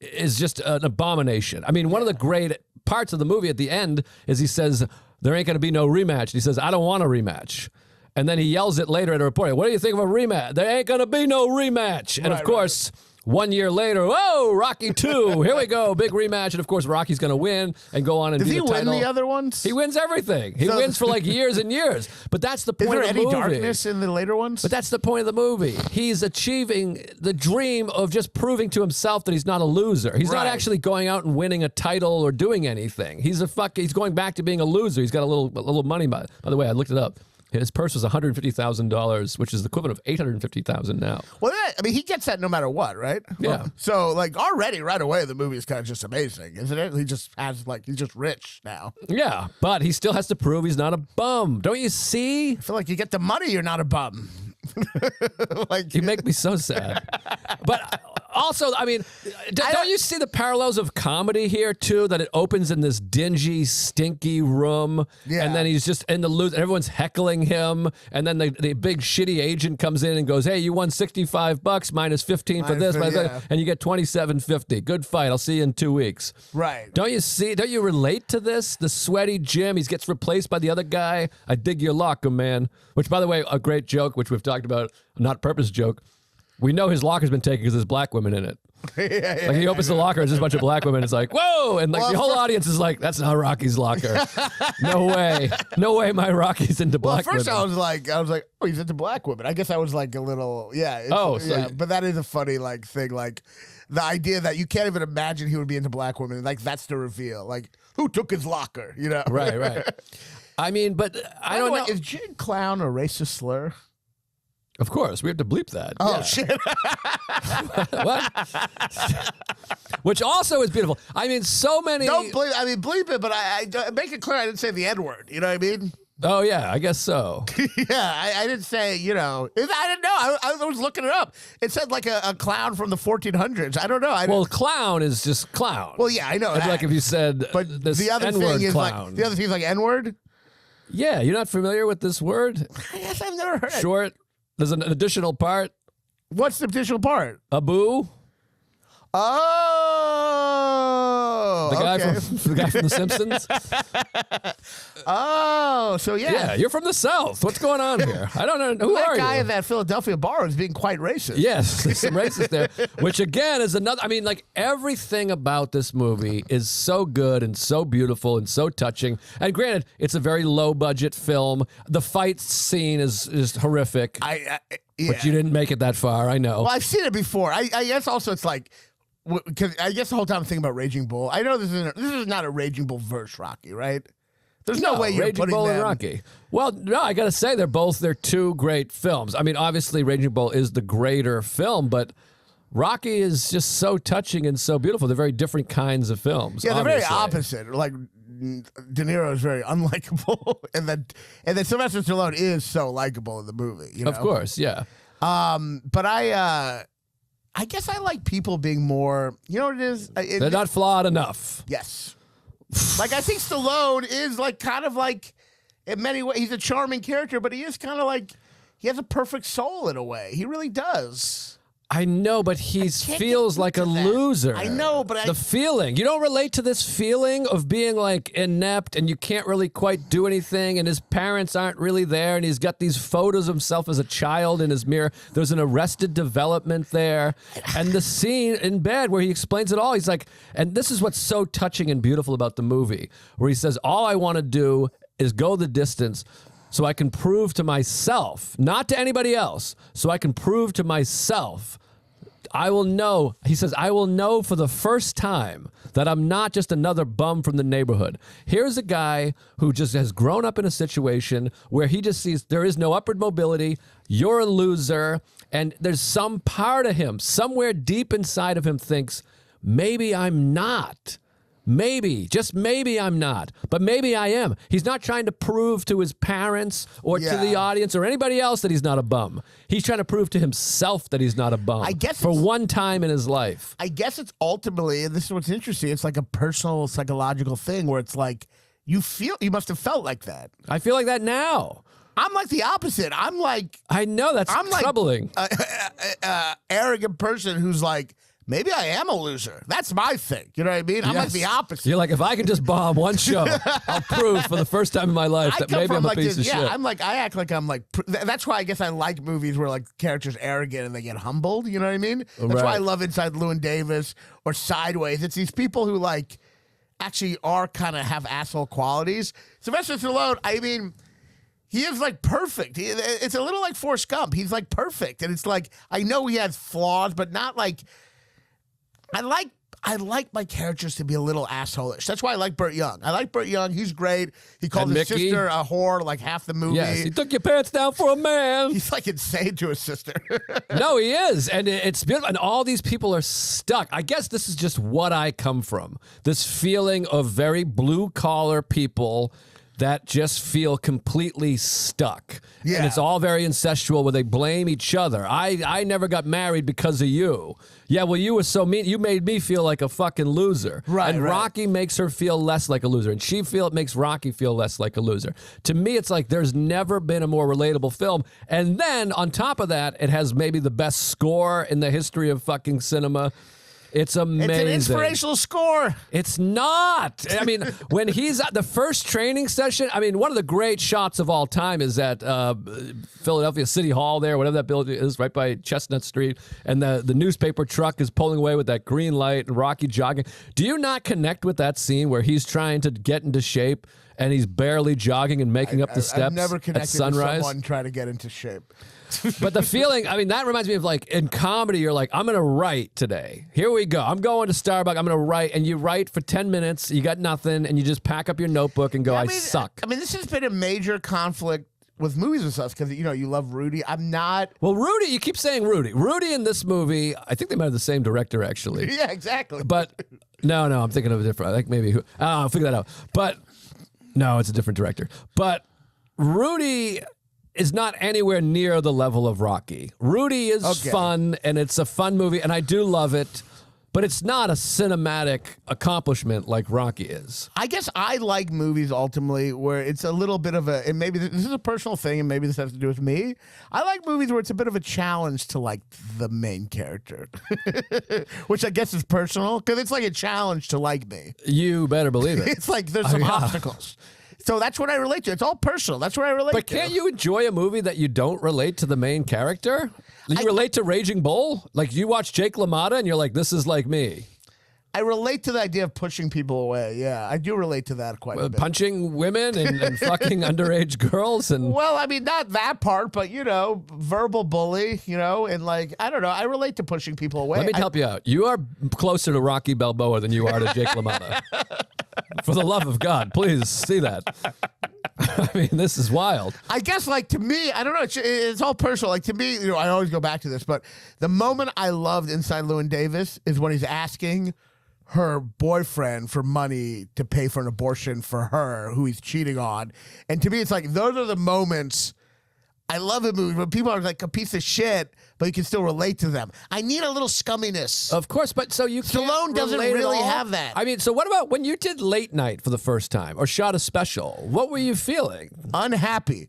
is just an abomination. I mean, one of the great parts of the movie at the end is he says, there ain't going to be no rematch. And he says, I don't want a rematch. And then he yells it later at a reporter. What do you think of a rematch? There ain't going to be no rematch. And of course, 1 year later, whoa, Rocky 2. Here we go. Big rematch. And of course, Rocky's going to win and go on and Does be he the win title. the other ones? He wins everything. He wins for like years and years. But that's the Is point there of the any movie. darkness in the later ones? But that's the point of the movie. He's achieving the dream of just proving to himself that he's not a loser. He's not Right. actually going out and winning a title or doing anything. He's going back to being a loser. He's got a little money. By the way, I looked it up. His purse was $150,000, which is the equivalent of $850,000 now. Well, he gets that no matter what, right? Yeah. Well, so, like, already right away, the movie is kind of just amazing, isn't it? He's just rich now. Yeah, but he still has to prove he's not a bum. Don't you see? I feel like you get the money, you're not a bum. Like, You make me so sad. But also, I mean, don't you see the parallels of comedy here too? That it opens in this dingy, stinky room, and then he's just in the loot. Everyone's heckling him, and then the big shitty agent comes in and goes, "Hey, you won $65 minus 15 for this, and you get $27.50. Good fight. I'll see you in 2 weeks." right. Don't you relate to this? The sweaty Jim, he gets replaced by the other guy. I dig your locker, man. Which, by the way, a great joke, which we've talked about, not purpose joke. We know his locker's been taken because there's black women in it. Like he opens the locker, it's just a bunch of black women. It's like, whoa! And like the whole audience is like, that's not Rocky's locker. No way, my Rocky's into black Well, first women. I was like, oh, he's into black women. I guess I was like a little, but that is a funny like thing, like the idea that you can't even imagine he would be into black women. Like that's the reveal. Like who took his locker? Right. I mean, but I don't know. Is Jig Clown a racist slur? Of course, we have to bleep that. Oh Yeah. shit! What? Which also is beautiful. I mean, so many. Don't bleep. I mean, bleep it, but I make it clear I didn't say the N word. You know what I mean? Oh yeah, I guess so. Yeah, I didn't say. I didn't know. I was looking it up. It said like a clown from the 1400s. I don't know. Well, clown is just clown. Well, yeah, I know. It'd be like if you said, but this the other N-word thing is clown. like the other thing is like N word. Yeah, you're not familiar with this word? I guess I've never heard it. Short. There's an additional part. What's the additional part? Abu. Oh, The guy okay. from The Simpsons. Oh, so Yeah, you're from the South. What's going on here? I don't know. Who that are guy you? in that Philadelphia bar is being quite racist. Yes, there's some racist there, which again is another. I mean, like everything about this movie is so good and so beautiful and so touching. And granted, it's a very low budget film. The fight scene is horrific, Yeah. but you didn't make it that far. I know. Well, I've seen it before. I guess also it's like, because I guess the whole time I'm thinking about Raging Bull. I know this is not a Raging Bull versus Rocky, right? There's no way you're Raging putting Bull them. and Rocky. Well, no, I got to say they're two great films. I mean, obviously Raging Bull is the greater film, but Rocky is just so touching and so beautiful. They're very different kinds of films. Yeah, they're very obviously. opposite. Like De Niro is very unlikable, and then Sylvester Stallone is so likable in the movie. You know? Of course, yeah. But I guess I like people being more. You know what it is? They're not flawed enough. Yes. Like I think Stallone is like kind of like in many ways he's a charming character, but he is kind of like he has a perfect soul in a way. He really does. I know, but he can't feels get like a into that. loser. I know, but the feeling. You don't relate to this feeling of being like inept and you can't really quite do anything and his parents aren't really there and he's got these photos of himself as a child in his mirror. There's an Arrested Development there. And the scene in bed where he explains it all, he's like, and this is what's so touching and beautiful about the movie, where he says, all I want to do is go the distance so I can prove to myself, not to anybody else, so I can prove to myself, I will know, he says, I will know for the first time that I'm not just another bum from the neighborhood. Here's a guy who just has grown up in a situation where he just sees there is no upward mobility, you're a loser, and there's some part of him, somewhere deep inside of him thinks, maybe I'm not. Maybe, just maybe I'm not, but maybe I am. He's not trying to prove to his parents or to the audience or anybody else that he's not a bum. He's trying to prove to himself that he's not a bum. I guess for one time in his life. I guess it's ultimately, and this is what's interesting, it's like a personal psychological thing where it's like you must have felt like that. I feel like that now. I'm like the opposite. I'm like, I know that's troubling. Arrogant person who's like, maybe I am a loser. That's my thing. You know what I mean? I'm like the opposite. You're like, if I can just bomb one show, I'll prove for the first time in my life that maybe I'm a piece of shit. I act like I'm like, that's why I guess I like movies where like characters arrogant and they get humbled. You know what I mean? That's why I love Inside Llewyn Davis or Sideways. It's these people who like actually are kind of have asshole qualities. Sylvester Stallone, I mean, he is like perfect. It's a little like Forrest Gump. He's like perfect. And it's like, I know he has flaws, but not like, I like my characters to be a little asshole-ish. That's why I like Burt Young. I like Burt Young. He's great. He called his sister a whore like half the movie. Yes, he took your pants down for a man. He's like insane to his sister. No, he is. And it's beautiful. And all these people are stuck. I guess this is just what I come from. This feeling of very blue-collar people that just feel completely stuck. Yeah. And it's all very incestual where they blame each other. I never got married because of you. Yeah, well, you were so mean. You made me feel like a fucking loser. Right, and Rocky makes her feel less like a loser. And it makes Rocky feel less like a loser. To me, it's like there's never been a more relatable film. And then on top of that, it has maybe the best score in the history of fucking cinema. It's amazing. It's an inspirational score. It's not. I mean, when he's at the first training session, I mean, one of the great shots of all time is at Philadelphia City Hall there, whatever that building is, right by Chestnut Street, and the newspaper truck is pulling away with that green light and Rocky jogging. Do you not connect with that scene where he's trying to get into shape and he's barely jogging and making up the steps I've never connected at sunrise? with someone trying to get into shape. But the feeling, I mean, that reminds me of like in comedy, you're like, I'm going to write today. Here we go. I'm going to Starbucks. I'm going to write. And you write for 10 minutes. You got nothing. And you just pack up your notebook and go, I suck. I mean, this has been a major conflict with movies and stuff because, you know, you love Rudy. I'm not. Well, Rudy, you keep saying Rudy. Rudy in this movie, I think they might have the same director, actually. Yeah, exactly. But no, I'm thinking of a different. I think maybe, I'll figure that out. But no, it's a different director. But Rudy is not anywhere near the level of Rocky. Rudy is fun, and it's a fun movie, and I do love it, but it's not a cinematic accomplishment like Rocky is. I guess I like movies ultimately where it's a little bit of a, and maybe this is a personal thing, and maybe this has to do with me. I like movies where it's a bit of a challenge to like the main character, which I guess is personal because it's like a challenge to like me. You better believe it. It's like there's some obstacles. So that's what I relate to. It's all personal. That's what I relate to. But can't you enjoy a movie that you don't relate to the main character? You relate to Raging Bull? Like you watch Jake LaMotta and you're like, this is like me. I relate to the idea of pushing people away. Yeah, I do relate to that quite a bit. Punching women and fucking underage girls and. Well, I mean, not that part, but you know, verbal bully, you know, and like I don't know. I relate to pushing people away. Let me help you out. You are closer to Rocky Balboa than you are to Jake LaMotta. For the love of God, please see that. I mean, this is wild. I guess, like, to me, I don't know. It's all personal. Like, to me, you know, I always go back to this, but the moment I loved Inside Llewyn Davis is when he's asking her boyfriend for money to pay for an abortion for her, who he's cheating on. And to me, it's like, those are the moments. I love a movie when people are like a piece of shit, but you can still relate to them. I need a little scumminess. Of course, but so you can't Stallone doesn't relate really at all? have that. I mean, so what about when you did Late Night for the first time or shot a special? What were you feeling? Unhappy.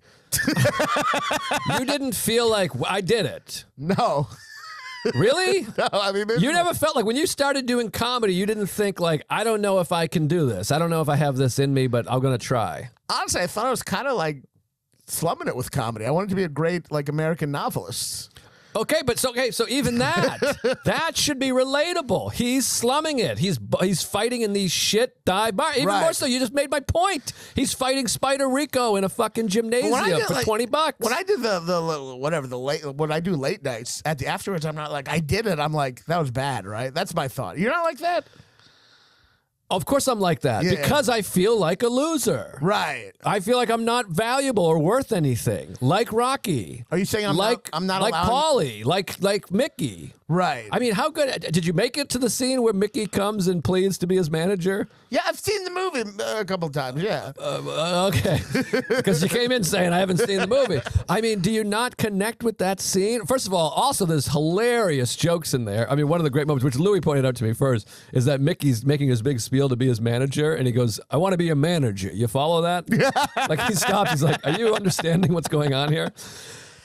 You didn't feel like I did it. No. Really? No, I mean, you never felt like when you started doing comedy, you didn't think like, I don't know if I can do this. I don't know if I have this in me, but I'm going to try. Honestly, I thought I was kind of like slumming it with comedy. I wanted to be a great like American novelist. Okay, but so even that should be relatable. He's slumming it. He's fighting in these shit dive bars. Even more so, you just made my point. He's fighting Spider Rico in a fucking gymnasium for $20. When I did when I do late nights afterwards, I'm not like I did it. I'm like that was bad, right? That's my thought. You're not like that. Of course I'm like that because I feel like a loser. Right. I feel like I'm not valuable or worth anything. Like Rocky. Are you saying I'm not like Paulie, like Mickey? Right. I mean, how good did you make it to the scene where Mickey comes and pleads to be his manager? Yeah, I've seen the movie a couple of times. Yeah. Okay. Because you came in saying I haven't seen the movie. I mean, do you not connect with that scene? First of all, also there's hilarious jokes in there. I mean, one of the great moments, which Louis pointed out to me first, is that Mickey's making his big spiel to be his manager, and he goes, "I want to be a manager." You follow that? Like he stops. He's like, "Are you understanding what's going on here?"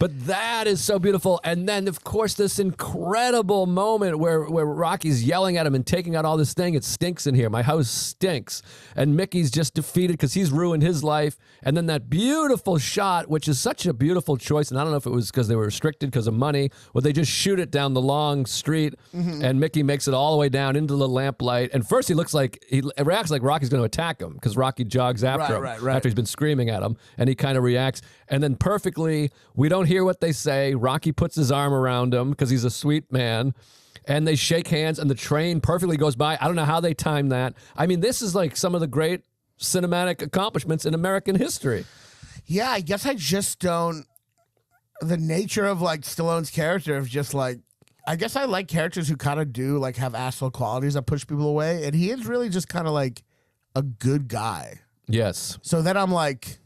But that is so beautiful. And then, of course, this incredible moment where Rocky's yelling at him and taking out all this thing. It stinks in here. My house stinks. And Mickey's just defeated because he's ruined his life. And then that beautiful shot, which is such a beautiful choice. And I don't know if it was because they were restricted because of money, or they just shoot it down the long street. And Mickey makes it all the way down into the lamplight. And first he reacts like Rocky's going to attack him because Rocky jogs after him after he's been screaming at him. And he kind of reacts. And then perfectly, we don't hear what they say. Rocky puts his arm around him because he's a sweet man. And they shake hands, and the train perfectly goes by. I don't know how they time that. I mean, this is like some of the great cinematic accomplishments in American history. Yeah, I guess I just don't. The nature of like Stallone's character of just like, I guess I like characters who kind of do like have asshole qualities that push people away. And he is really just kind of like a good guy. Yes. So then I'm like,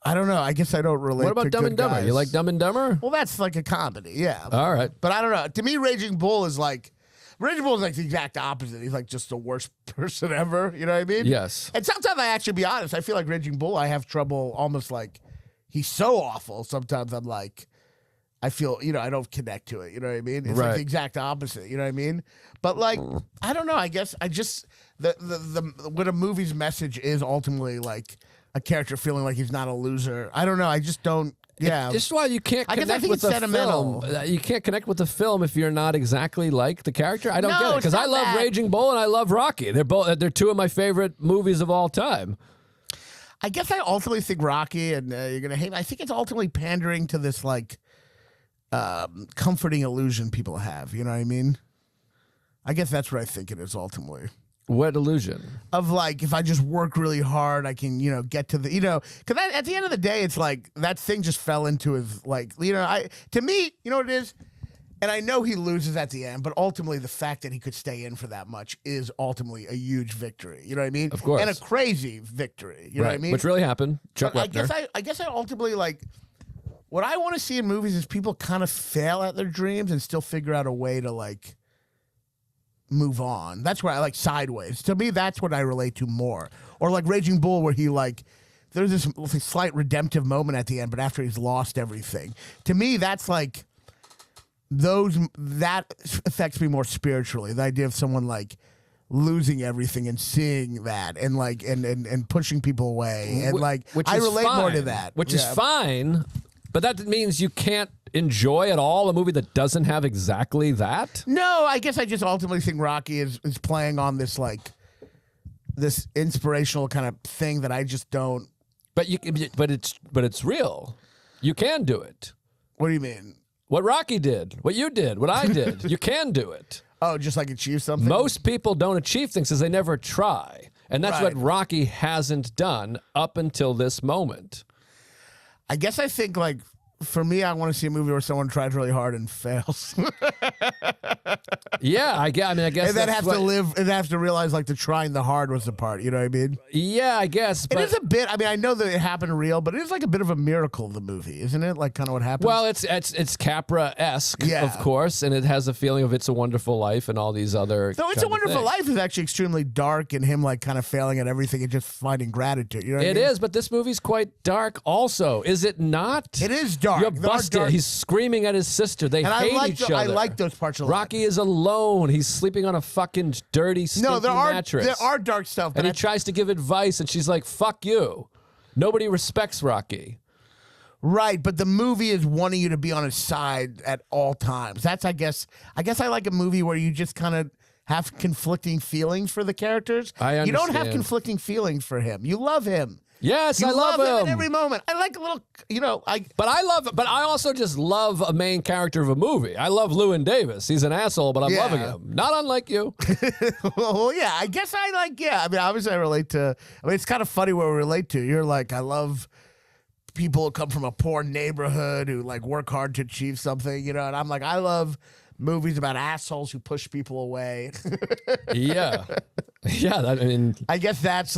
I don't know. I guess I don't relate. What about to Dumb good and Dumber? guys. You like Dumb and Dumber? Well, that's like a comedy, yeah. All right. But I don't know. To me, Raging Bull is like the exact opposite. He's like just the worst person ever. You know what I mean? Yes. And sometimes I actually, be honest, I feel like Raging Bull, I have trouble almost like he's so awful. Sometimes I'm like, I feel, I don't connect to it. You know what I mean? It's like the exact opposite. You know what I mean? But like, I don't know. I guess I just what a movie's message is ultimately like a character feeling like he's not a loser. I don't know. I just don't. Yeah, this is why you can't connect with the film. You can't connect with the film if you're not exactly like the character. I don't get it because I love Raging Bull and I love Rocky. They're two of my favorite movies of all time. I guess I ultimately think Rocky, and you're gonna hate me, I think it's ultimately pandering to this like comforting illusion people have. You know what I mean? I guess that's what I think it is ultimately. What illusion? Of like, if I just work really hard, I can, get to the, because at the end of the day, it's like that thing just fell into his, like, to me, you know what it is? And I know he loses at the end, but ultimately the fact that he could stay in for that much is ultimately a huge victory. You know what I mean? Of course. And a crazy victory. You know what I mean? Which really happened. Chuck Wepner. I guess I ultimately, like, what I want to see in movies is people kind of fail at their dreams and still figure out a way to, like, move on. That's where I like Sideways. To me, that's what I relate to more. Or like Raging Bull, where he like, there's this slight redemptive moment at the end, but after he's lost everything. To me, that's like, that affects me more spiritually. The idea of someone like losing everything and seeing that and like, and pushing people away. And like, I relate more to that. Which is fine, but that means you can't enjoy at all a movie that doesn't have exactly that? No, I guess I just ultimately think Rocky is playing on this like this inspirational kind of thing that I just don't. But it's real. You can do it. What do you mean? What Rocky did, what you did, what I did. You can do it. Oh, just like achieve something? Most people don't achieve things because they never try. And that's what Rocky hasn't done up until this moment. I guess I think like, for me, I want to see a movie where someone tries really hard and fails. Yeah, I guess. And then have to realize like the trying the hard was the part. You know what I mean? Yeah, I guess. But it is a bit. I mean, I know that it happened real, but it is like a bit of a miracle. The movie, isn't it? Like kind of what happened. Well, it's Capra-esque, of course, and it has a feeling of It's a Wonderful Life and all these other. So It's a Wonderful Life is actually extremely dark, and him like kind of failing at everything and just finding gratitude. You know what I mean? It is, but this movie's quite dark. Also, is it not? It is dark. You're busted. He's screaming at his sister. They hate each other. I like those parts a lot. Rocky is alone. He's sleeping on a fucking dirty, stinky mattress. There are dark stuff. And he tries to give advice, and she's like, fuck you. Nobody respects Rocky. Right, but the movie is wanting you to be on his side at all times. That's, I guess I like a movie where you just kind of have conflicting feelings for the characters. I You don't have understand. conflicting feelings for him. You love him. Yes, You I love him him. at every moment. I like a little, But I also just love a main character of a movie. I love Llewyn Davis. He's an asshole, but I'm Yeah. loving him. Not unlike you. well, yeah, I guess I like, yeah. I mean, obviously I relate to, it's kind of funny what we relate to. You're like, I love people who come from a poor neighborhood who like work hard to achieve something, and I'm like, I love movies about assholes who push people away. Yeah. Yeah, I mean, I guess that's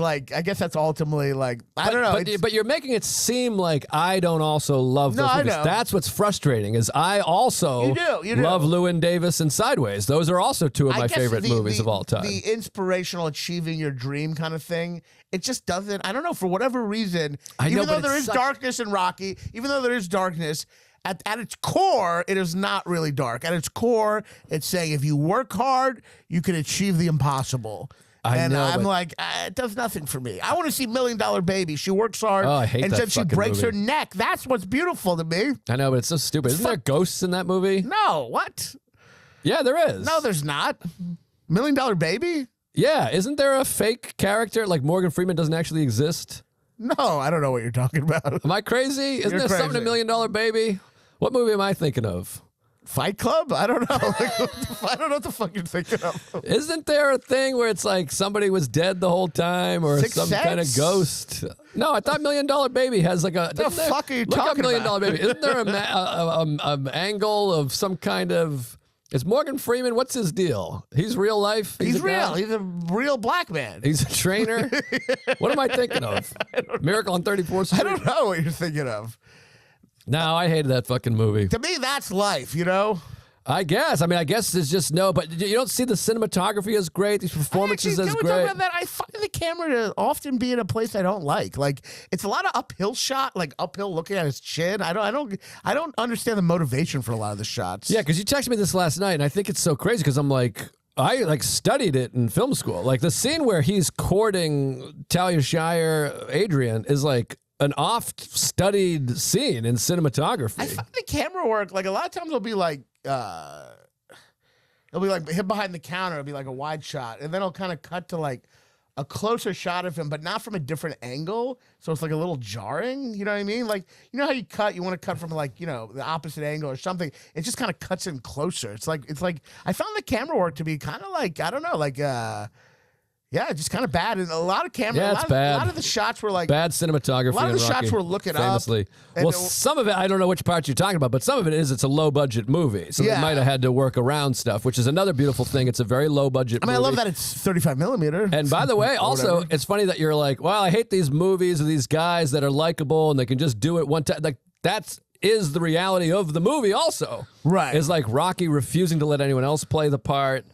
ultimately like, I don't know. But you're making it seem like I don't also love those No, I movies. know. That's what's frustrating is I also You do. love Llewyn Davis and Sideways. Those are also two of I my guess favorite movies of all time. The inspirational achieving your dream kind of thing, it just doesn't, I don't know, for whatever reason, I know, even though but there it's is such- darkness in Rocky, even though there is darkness, at its core, it is not really dark. At its core, it's saying if you work hard, you can achieve the impossible. I know, I'm but- like, it does nothing for me. I want to see $1 Million Baby. She works hard, Oh, I hate and that then she fucking breaks her movie. neck. That's what's beautiful to me. I know, but it's so stupid. Isn't there ghosts in that movie? No, what? Yeah, there is. No, there's not. $1 Million Baby? Yeah, isn't there a fake character like Morgan Freeman doesn't actually exist? No, I don't know what you're talking about. Am I crazy? Isn't You're there something crazy. $1 Million Baby? What movie am I thinking of? Fight Club? I don't know. I don't know what the fuck you're thinking of. Isn't there a thing where it's like somebody was dead the whole time or Sixth some kind of Sense? ghost? No, I thought $1 Million Baby has like a. The fuck are you look up talking $1 Million about? Baby. Isn't there a angle of some kind of? Is Morgan Freeman? What's his deal? He's real life. He's a real. guy? He's a real black man. He's a trainer. What am I thinking of? Miracle on 34th Street. I don't know what you're thinking of. No, I hated that fucking movie. To me, that's life, I guess. I mean, I guess it's just no, but you don't see the cinematography as great. These performances Actually, as can we talk great. about that? I find the camera to often be in a place I don't like. Like it's a lot of uphill shot, like uphill looking at his chin. I don't understand the motivation for a lot of the shots. Yeah, because you texted me this last night, and I think it's so crazy because I'm like, I like studied it in film school. Like the scene where he's courting Talia Shire, Adrian, is like an oft-studied scene in cinematography. I find the camera work, like a lot of times it'll be like him behind the counter, it'll be like a wide shot, and then it'll kind of cut to like a closer shot of him, but not from a different angle. So it's like a little jarring. You know what I mean? Like, you know how you want to cut from like, the opposite angle or something. It just kind of cuts in closer. It's like I found the camera work to be kind of like, I don't know, like yeah, just kind of bad. And a lot of camera, Yeah, it's bad. a lot of the shots were like Bad cinematography. A lot of in the shots Rocky, were looking up, famously. and Well, it- some of it, I don't know which part you're talking about, but some of it is it's a low budget movie, so Yeah. they might have had to work around stuff, which is another beautiful thing. It's a very low budget. I mean, I movie. love that it's 35 millimeter. And by the way, Or also, whatever. it's funny that you're like, well, I hate these movies of these guys that are likable and they can just do it one time. Like, is the reality of the movie also. Right. It's like Rocky refusing to let anyone else play the part.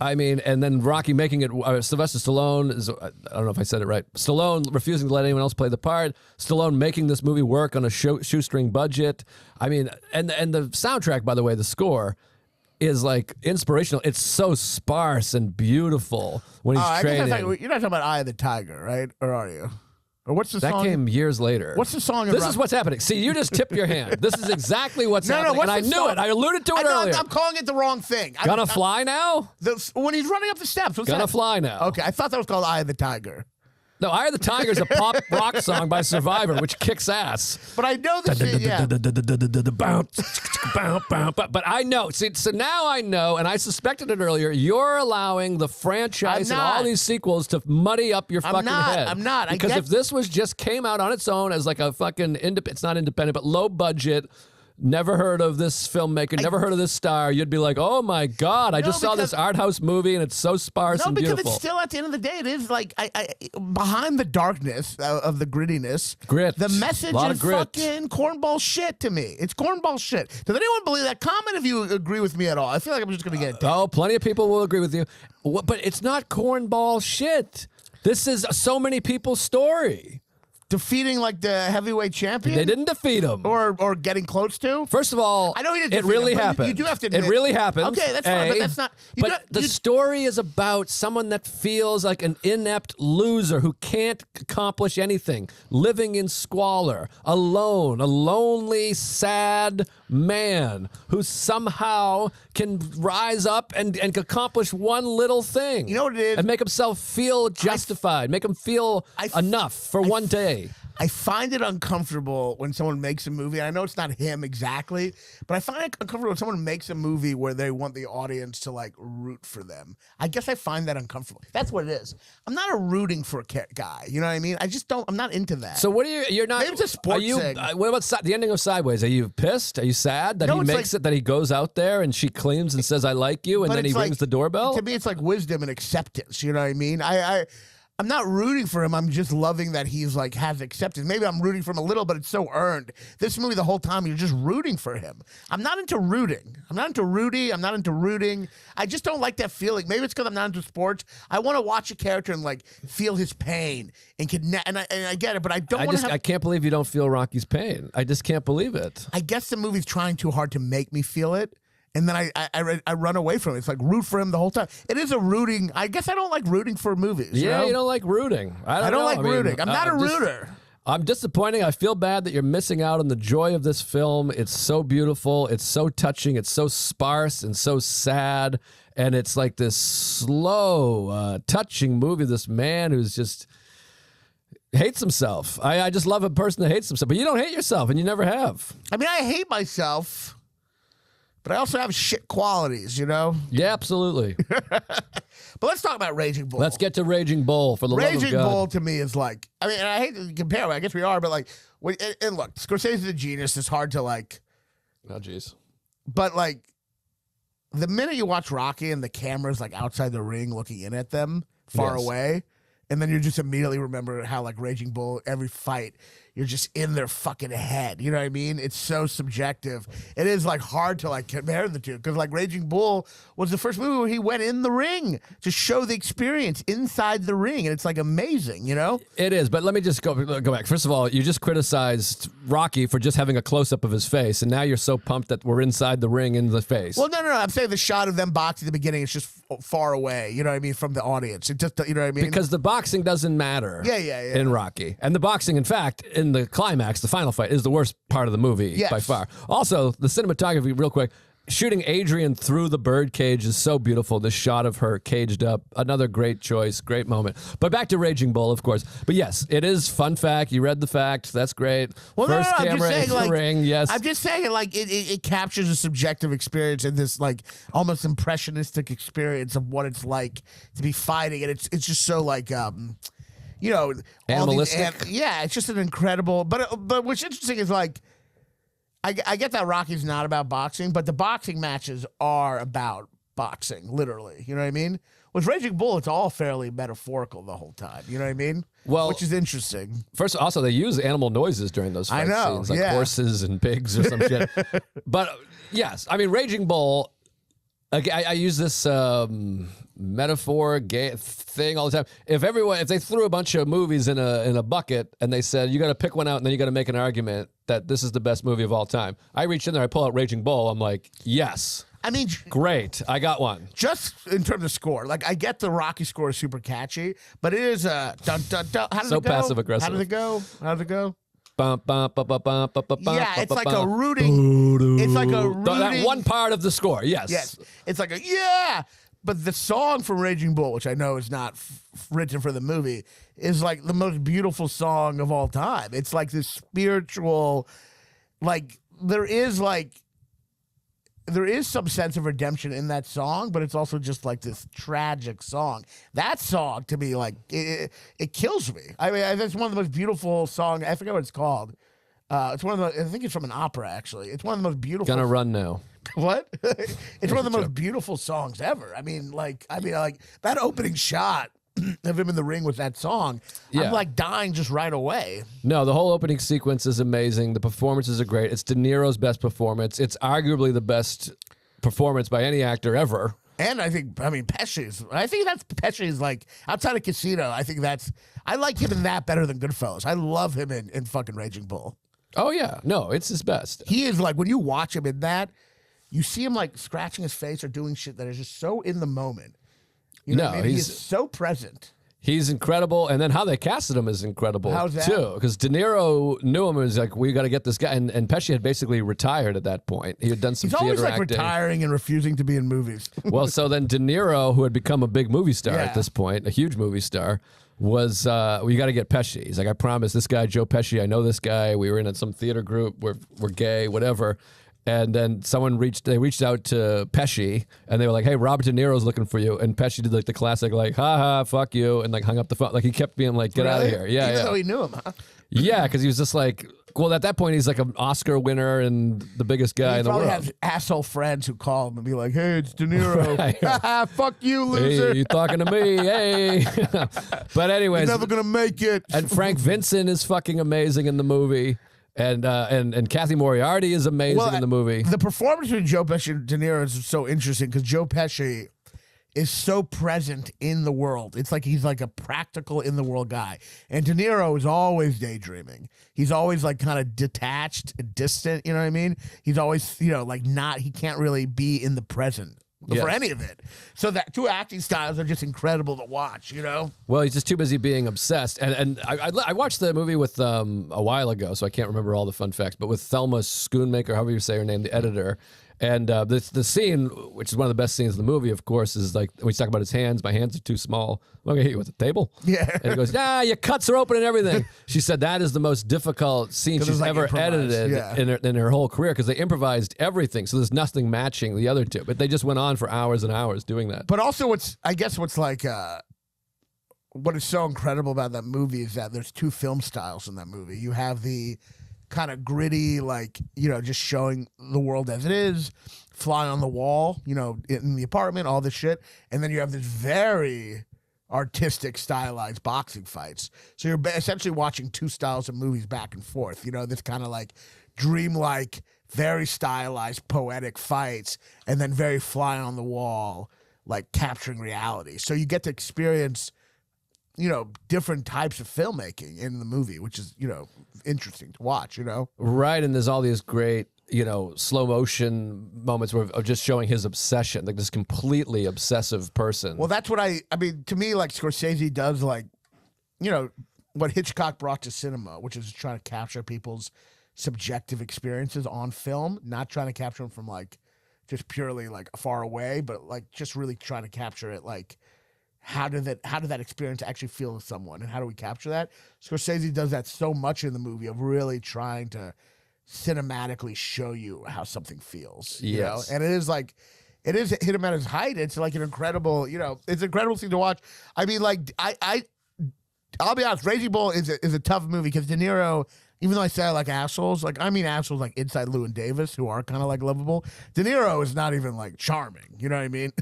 I mean, and then Rocky making it, Sylvester Stallone, I don't know if I said it right, Stallone refusing to let anyone else play the part, Stallone making this movie work on a shoestring budget. I mean, and the soundtrack, by the way, the score, is like inspirational. It's so sparse and beautiful when he's I guess training. you're not talking about Eye of the Tiger, right? Or are you? Or what's the That song? came years later. What's the song This about? is what's happening. See, you just tipped your hand. This is exactly what's happening. what's And I the knew song? it. I alluded to it I know, earlier. I'm calling it the wrong thing. Gonna fly now? When he's running up the steps. What's Gonna that? fly now. Okay, I thought that was called Eye of the Tiger. No, Eye of the Tiger is a pop rock song by Survivor, which kicks ass. But I know this is, yeah. But I know. See, so now I know, and I suspected it earlier, you're allowing the franchise I'm and all not. these sequels to muddy up your fucking head. I'm not. I Because get- if this was just came out on its own as like a fucking, it's not independent, but low budget, never heard of this filmmaker, never heard of this star, you'd be like, oh my God, I just saw this because- art house movie and it's so sparse No, and because beautiful. it's still at the end of the day, it is like behind the darkness of the grittiness. Grit. The message Lot is of grit. fucking cornball shit to me. It's cornball shit. Does anyone believe that? Comment if you agree with me at all. I feel like I'm just going to get. Oh, plenty of people will agree with you. But it's not cornball shit. This is so many people's story. defeating like the heavyweight champion. They didn't defeat him. or getting close to. First of all, I know he didn't it defeat really him, but happened. you do have to admit- It really happened. Okay, that's fine, but that's not. The story is about someone that feels like an inept loser who can't accomplish anything, living in squalor, alone, a lonely, sad man who somehow can rise up and accomplish one little thing. You know what it is? And make himself feel justified, make him feel enough for one day. I find it uncomfortable when someone makes a movie. I know it's not him exactly, but I find it uncomfortable when someone makes a movie where they want the audience to like root for them. I guess I find that uncomfortable. That's what it is. I'm not a rooting for a guy. You know what I mean? I just don't. I'm not into that. So what are you? You're not. Maybe it's a sports are you, thing. What about the ending of Sideways? Are you pissed? Are you sad that No, he it's makes like- it? That he goes out there and she claims and says, "I like you," and But then he it's rings like- the doorbell. To me, it's like wisdom and acceptance. You know what I mean? I'm not rooting for him. I'm just loving that he's like has acceptance. Maybe I'm rooting for him a little, but it's so earned. This movie, the whole time, you're just rooting for him. I'm not into rooting. I'm not into Rudy. I'm not into rooting. I just don't like that feeling. Maybe it's because I'm not into sports. I want to watch a character and like feel his pain and connect. And I get it, but I don't want to. I can't believe you don't feel Rocky's pain. I just can't believe it. I guess the movie's trying too hard to make me feel it. And then I run away from it. It's like root for him the whole time. It is a rooting. I guess I don't like rooting for movies. Yeah, you you don't like rooting. I don't know. like I mean, rooting. I'm not a rooter. I'm disappointing. I feel bad that you're missing out on the joy of this film. It's so beautiful. It's so touching. It's so sparse and so sad. And it's like this slow, touching movie. This man who's just hates himself. I just love a person that hates himself. But you don't hate yourself, and you never have. I mean, I hate myself, but I also have shit qualities, you know? Yeah, absolutely. But let's talk about Raging Bull. Let's get to Raging Bull for the love of Raging God. Bull to me is like, I mean, and I hate to compare, I guess we are, but like, and look, Scorsese's a genius. It's hard to like, Oh, jeez. but like, the minute you watch Rocky and the camera's like outside the ring looking in at them far Yes. away, and then you just immediately remember how like Raging Bull, every fight, you're just in their fucking head. You know what I mean? It's so subjective. It is like hard to like compare the two because like Raging Bull was the first movie where he went in the ring to show the experience inside the ring, and it's like amazing, you know? It is, but let me just go back. First of all, you just criticized Rocky for just having a close-up of his face, and now you're so pumped that we're inside the ring in the face. Well, no. I'm saying the shot of them boxing at the beginning is just far away. You know what I mean? From the audience, it just you know what I mean? Because the boxing doesn't matter Yeah. in Rocky. And the boxing, in fact, in the climax, the final fight, is the worst part of the movie Yes. by far. Also, the cinematography, real quick, shooting Adrian through the bird cage is so beautiful. This shot of her caged up, another great choice, great moment. But back to Raging Bull, of course. But yes, it is fun fact. You read the fact. That's great. Well, First I'm camera just saying, in the like, ring, yes. I'm just saying, like, it captures a subjective experience and this, like, almost impressionistic experience of what it's like to be fighting, and it's just so, like, you know, all these Animalistic? yeah, it's just an incredible. But what's interesting is like, I get that Rocky's not about boxing, but the boxing matches are about boxing, literally. You know what I mean? With Raging Bull, it's all fairly metaphorical the whole time. You know what I mean? Well, which is interesting. First, also, they use animal noises during those I fight know, scenes, like yeah. horses and pigs or some shit. But yes, I mean, Raging Bull. I use this metaphor thing all the time. If they threw a bunch of movies in a bucket and they said you got to pick one out and then you got to make an argument that this is the best movie of all time, I reach in there, I pull out Raging Bull. I'm like, yes, I mean, great, I got one. just in terms of score, like I get the Rocky score is super catchy, but it is dun dun dun. How does So it go? passive-aggressive. How does it go? How does it go? Bum, bum, bum, bum, bum, bum, bum, Yeah, it's bum, like a bum. rooting. It's like a That rooting. one part of the score, yes. Yes, it's like a yeah. But the song from Raging Bull, which I know is not written for the movie, is like the most beautiful song of all time. It's like this spiritual, like there is some sense of redemption in that song, but it's also just like this tragic song. That song to me, like it kills me. I mean, it's one of the most beautiful songs. I forget what it's called. It's one of the. I think it's from an opera. Actually, it's one of the most beautiful. Gonna run now. What? It's one of the most beautiful songs ever. I mean, like that opening shot of him in the ring with that song. Yeah. I'm like dying just right away. No, the whole opening sequence is amazing. The performances are great. It's De Niro's best performance. It's arguably the best performance by any actor ever. And I think that's Pesci's like outside of Casino. I like him in that better than Goodfellas. I love him in fucking Raging Bull. Oh yeah, no, it's his best. He is like when you watch him in that, you see him like scratching his face or doing shit that is just so in the moment. You know what I mean? He's so present. He's incredible, and then how they casted him is incredible How's that? too. Because De Niro knew him and was like, "We got to get this guy." And Pesci had basically retired at that point. He had done some He's theater always like acting. retiring and refusing to be in movies. Well, so then De Niro, who had become a big movie star Yeah. at this point, a huge movie star, was well, you got to get Pesci. He's like, I promise this guy, Joe Pesci, I know this guy. We were in some theater group. We're gay, whatever. And then they reached out to Pesci, and they were like, hey, Robert De Niro's looking for you. And Pesci did like the classic, like, ha ha, fuck you, and like hung up the phone. Like he kept being like, get out of here. Yeah, Even yeah. though he knew him, huh? Yeah, because he was just like, well, at that point, he's like an Oscar winner and the biggest guy He in the probably world. has asshole friends who call him and be like, hey, it's De Niro. Right. Haha, fuck you, loser. Hey, you talking to me? Hey. But anyways, You're never going to make it. and Frank Vincent is fucking amazing in the movie. And Kathy Moriarty is amazing in the movie. The performance between Joe Pesci and De Niro is so interesting because Joe Pesci is so present in the world. It's like he's like a practical in the world guy. And De Niro is always daydreaming. He's always like kind of detached and distant, you know what I mean? He's always, like he can't really be in the present for Yes. any of it. So that two acting styles are just incredible to watch, Well, he's just too busy being obsessed. And I watched the movie with a while ago, so I can't remember all the fun facts, but with Thelma Schoonmaker, however you say her name, the editor. And the scene, which is one of the best scenes in the movie, of course, is like when he's talking about his hands. My hands are too small. I'm going to hit you with a table. Yeah. And he goes, your cuts are open and everything. She said that is the most difficult scene 'Cause she's it's, like, ever improvised, edited yeah. in her whole career because they improvised everything. So there's nothing matching the other two. But they just went on for hours and hours doing that. But also what's like what is so incredible about that movie is that there's two film styles in that movie. You have the kind of gritty, like, just showing the world as it is, fly on the wall, in the apartment, all this shit. And then you have this very artistic, stylized boxing fights. So you're essentially watching two styles of movies back and forth, this kind of like dreamlike, very stylized, poetic fights, and then very fly on the wall, like capturing reality. So you get to experience different types of filmmaking in the movie, which is, interesting to watch, Right, and there's all these great, slow motion moments of just showing his obsession, like this completely obsessive person. Well, that's what I mean, to me, like Scorsese does, like, what Hitchcock brought to cinema, which is trying to capture people's subjective experiences on film, not trying to capture them from like just purely like far away, but like just really trying to capture it like how did that experience actually feel to someone, and how do we capture that? Scorsese does that so much in the movie of really trying to cinematically show you how something feels. Yes. And it is hit him at his height. It's like an incredible, it's an incredible thing to watch. I mean, like I'll be honest, Raging Bull is a tough movie because De Niro, even though I say I like assholes, like I mean assholes like inside Llewyn Davis who are kind of like lovable. De Niro is not even like charming. You know what I mean?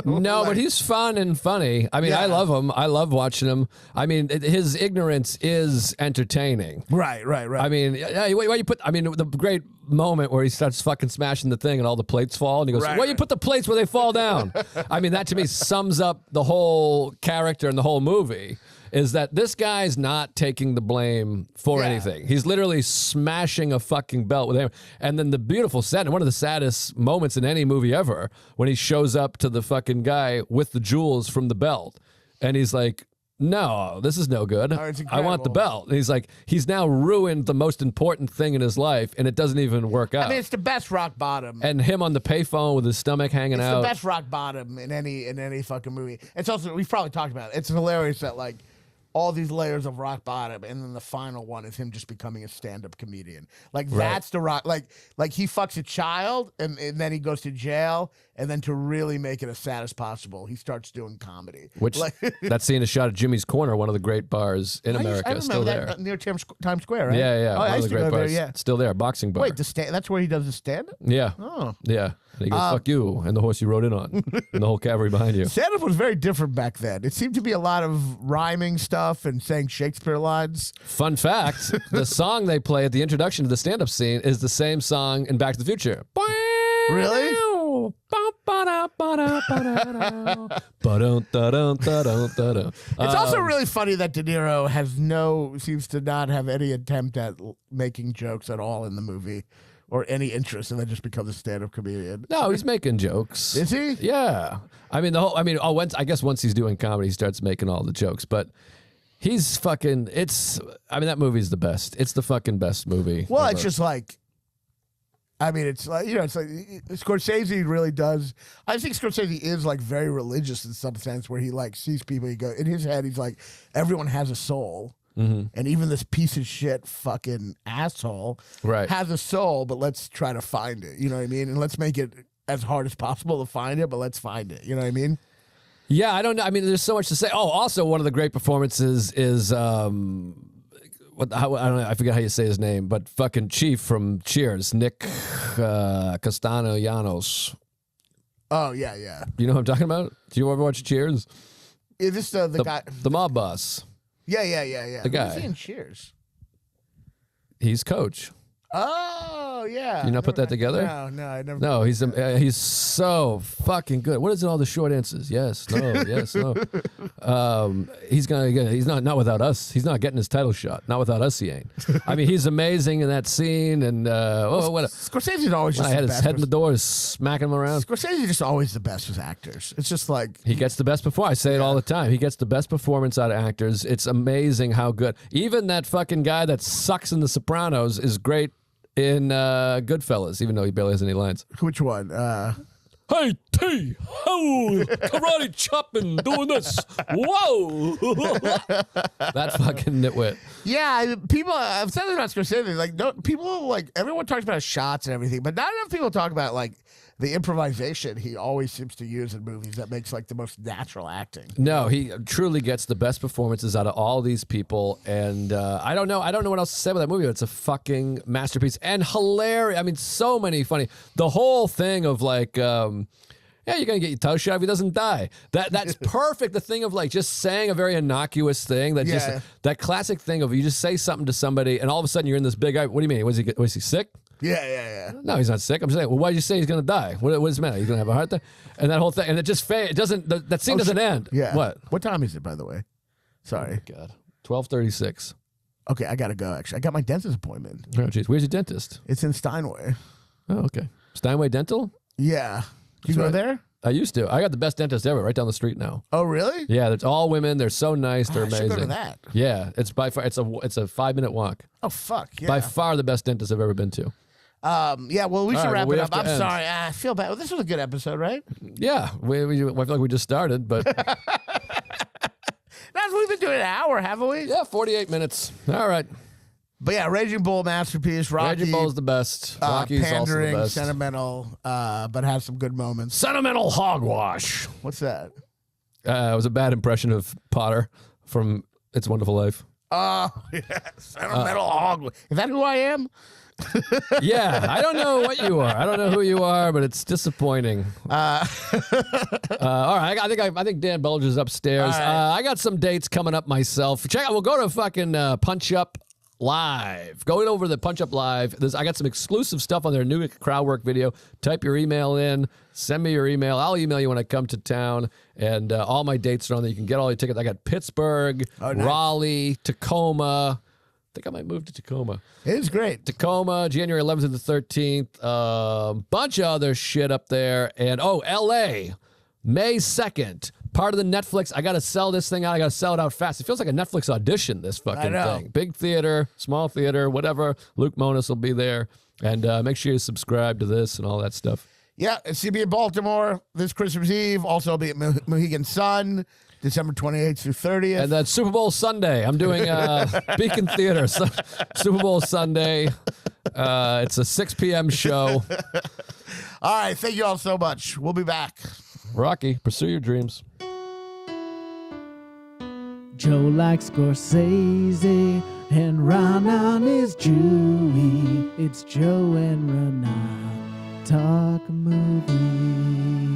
No, Like, but he's fun and funny. I mean, Yeah. I love him. I love watching him. I mean, his ignorance is entertaining. right. I mean, the great moment where he starts fucking smashing the thing and all the plates fall, and he goes, Right. "Well, you put the plates where they fall down." I mean, that to me sums up the whole character and the whole movie. Is that this guy's not taking the blame for Yeah. anything. He's literally smashing a fucking belt with him. And then the beautiful set, and one of the saddest moments in any movie ever, when he shows up to the fucking guy with the jewels from the belt. And he's like, no, this is no good. Oh, it's I want the incredible. belt. And he's like, he's now ruined the most important thing in his life, and it doesn't even work out. I mean, it's the best rock bottom. And him on the payphone with his stomach hanging It's out. the best rock bottom in any fucking movie. It's also, we've probably talked about it. It's hilarious that like all these layers of rock bottom, and then the final one is him just becoming a stand-up comedian. Like that's the rock. Like he fucks a child, and then he goes to jail, and then to really make it as sad as possible, he starts doing comedy. Which like, that scene is shot at Jimmy's Corner, one of the great bars in America. I Still remember there. that near Times Square, right? Yeah. Oh, One I of used the to great go there. bars. Yeah. Still there, boxing bar. Wait, that's where he does the stand-up. Yeah. Oh. Yeah. And he goes, fuck you, and the horse you rode in on, and the whole cavalry behind you. Stand-up was very different back then. It seemed to be a lot of rhyming stuff and saying Shakespeare lines. Fun fact, the song they play at the introduction to the stand-up scene is the same song in Back to the Future. Really? It's also really funny that De Niro seems to not have any attempt at making jokes at all in the movie or any interest, and then just becomes a stand-up comedian. No, he's making jokes. Is he? Yeah. I mean, I guess once he's doing comedy, he starts making all the jokes, but he's fucking, that movie's the best. It's the fucking best movie. Well, ever. it's just like, it's like Scorsese really does. I think Scorsese is like very religious in some sense, where he like sees people. He go in his head. He's like, everyone has a soul, and even this piece of shit fucking asshole has a soul. But let's try to find it. You know what I mean? And let's make it as hard as possible to find it. But let's find it. You know what I mean? Yeah, I don't know. I mean, there's so much to say. Oh, also one of the great performances is I forget how you say his name, but fucking Chief from Cheers, Nick Castellanos. Oh yeah. You know what I'm talking about? Do you ever watch Cheers? Is this the guy? The mob boss. Yeah. The guy. Who's he in Cheers? He's Coach. Oh yeah. You not put that together? No, I never. No, he's so fucking good. What is it? All the short answers? Yes, no, yes, no. He's not without us. He's not getting his title shot. Not without us, he ain't. I mean, he's amazing in that scene. And Scorsese's always just I had the his best head in the door, smacking him around. Scorsese's just always the best with actors. It's just like He gets the best performance. I say it all the time. He gets the best performance out of actors. It's amazing how good. Even that fucking guy that sucks in The Sopranos is great in Goodfellas, even though he barely has any lines. Which one? Hey, T, karate chopping, doing this. Whoa. That fucking nitwit. Yeah, people. I've said this about Scorsese. Like, everyone talks about his shots and everything, but not enough people talk about like the improvisation he always seems to use in movies that makes like the most natural acting. No, he truly gets the best performances out of all these people, and I don't know what else to say about that movie. It's a fucking masterpiece and hilarious. I mean, so many funny. The whole thing of like, you're gonna get your toe shot if he doesn't die. That's perfect. The thing of like just saying a very innocuous thing just that classic thing of you just say something to somebody and all of a sudden you're in this big. What do you mean? Was he sick? Yeah. No, he's not sick. I'm saying, well, why did you say he's going to die? What does it matter? He's going to have a heart attack? And that whole thing, and it just it doesn't, that scene doesn't end. Yeah. What time is it, by the way? Sorry. Oh, God. 12:36. Okay, I got to go, actually. I got my dentist appointment. Oh, jeez. Where's your dentist? It's in Steinway. Oh, okay. Steinway Dental? Yeah. You go there? I used to. I got the best dentist ever right down the street now. Oh, really? Yeah, it's all women. They're so nice. They're amazing. I should go to that. Yeah, it's by far, it's a 5-minute walk. Oh, fuck, yeah. By far the best dentist I've ever been to. Yeah, well, we should wrap it up. I'm end. sorry. I feel bad. Well, this was a good episode, right? Yeah, I feel like we just started, but... We've been doing an hour, haven't we? Yeah, 48 minutes. All right. But yeah, Raging Bull masterpiece. Rocky, Raging Bull's the best. Rocky's pandering, also the best. sentimental, but has some good moments. Sentimental hogwash. What's that? It was a bad impression of Potter from It's a Wonderful Life. Oh, yeah. Sentimental hogwash. Is that who I am? Yeah, I don't know what you are. I don't know who you are, but it's disappointing. All right, I think Dan Belger's upstairs. All right. I got some dates coming up myself. Check out. We'll go to fucking Punch Up Live. Go over to the Punch Up Live. I got some exclusive stuff on their new crowd work video. Type your email in. Send me your email. I'll email you when I come to town. And all my dates are on there. You can get all your tickets. I got Pittsburgh, nice. Raleigh, Tacoma. I think I might move to Tacoma. It is great. Tacoma, January 11th to the 13th. Bunch of other shit up there. And, L.A., May 2nd. Part of the Netflix. I got to sell this thing out. I got to sell it out fast. It feels like a Netflix audition, this fucking thing. Big theater, small theater, whatever. Luke Monis will be there. And make sure you subscribe to this and all that stuff. Yeah, see me in Baltimore this Christmas Eve. Also, I'll be at Mohegan Sun, December 28th through 30th. And then Super Bowl Sunday. I'm doing Beacon Theater. Super Bowl Sunday. It's a 6 p.m. show. All right, thank you all so much. We'll be back. Rocky, pursue your dreams. Joe likes Scorsese and Ronan is Jewy. It's Joe and Ronan talk movies.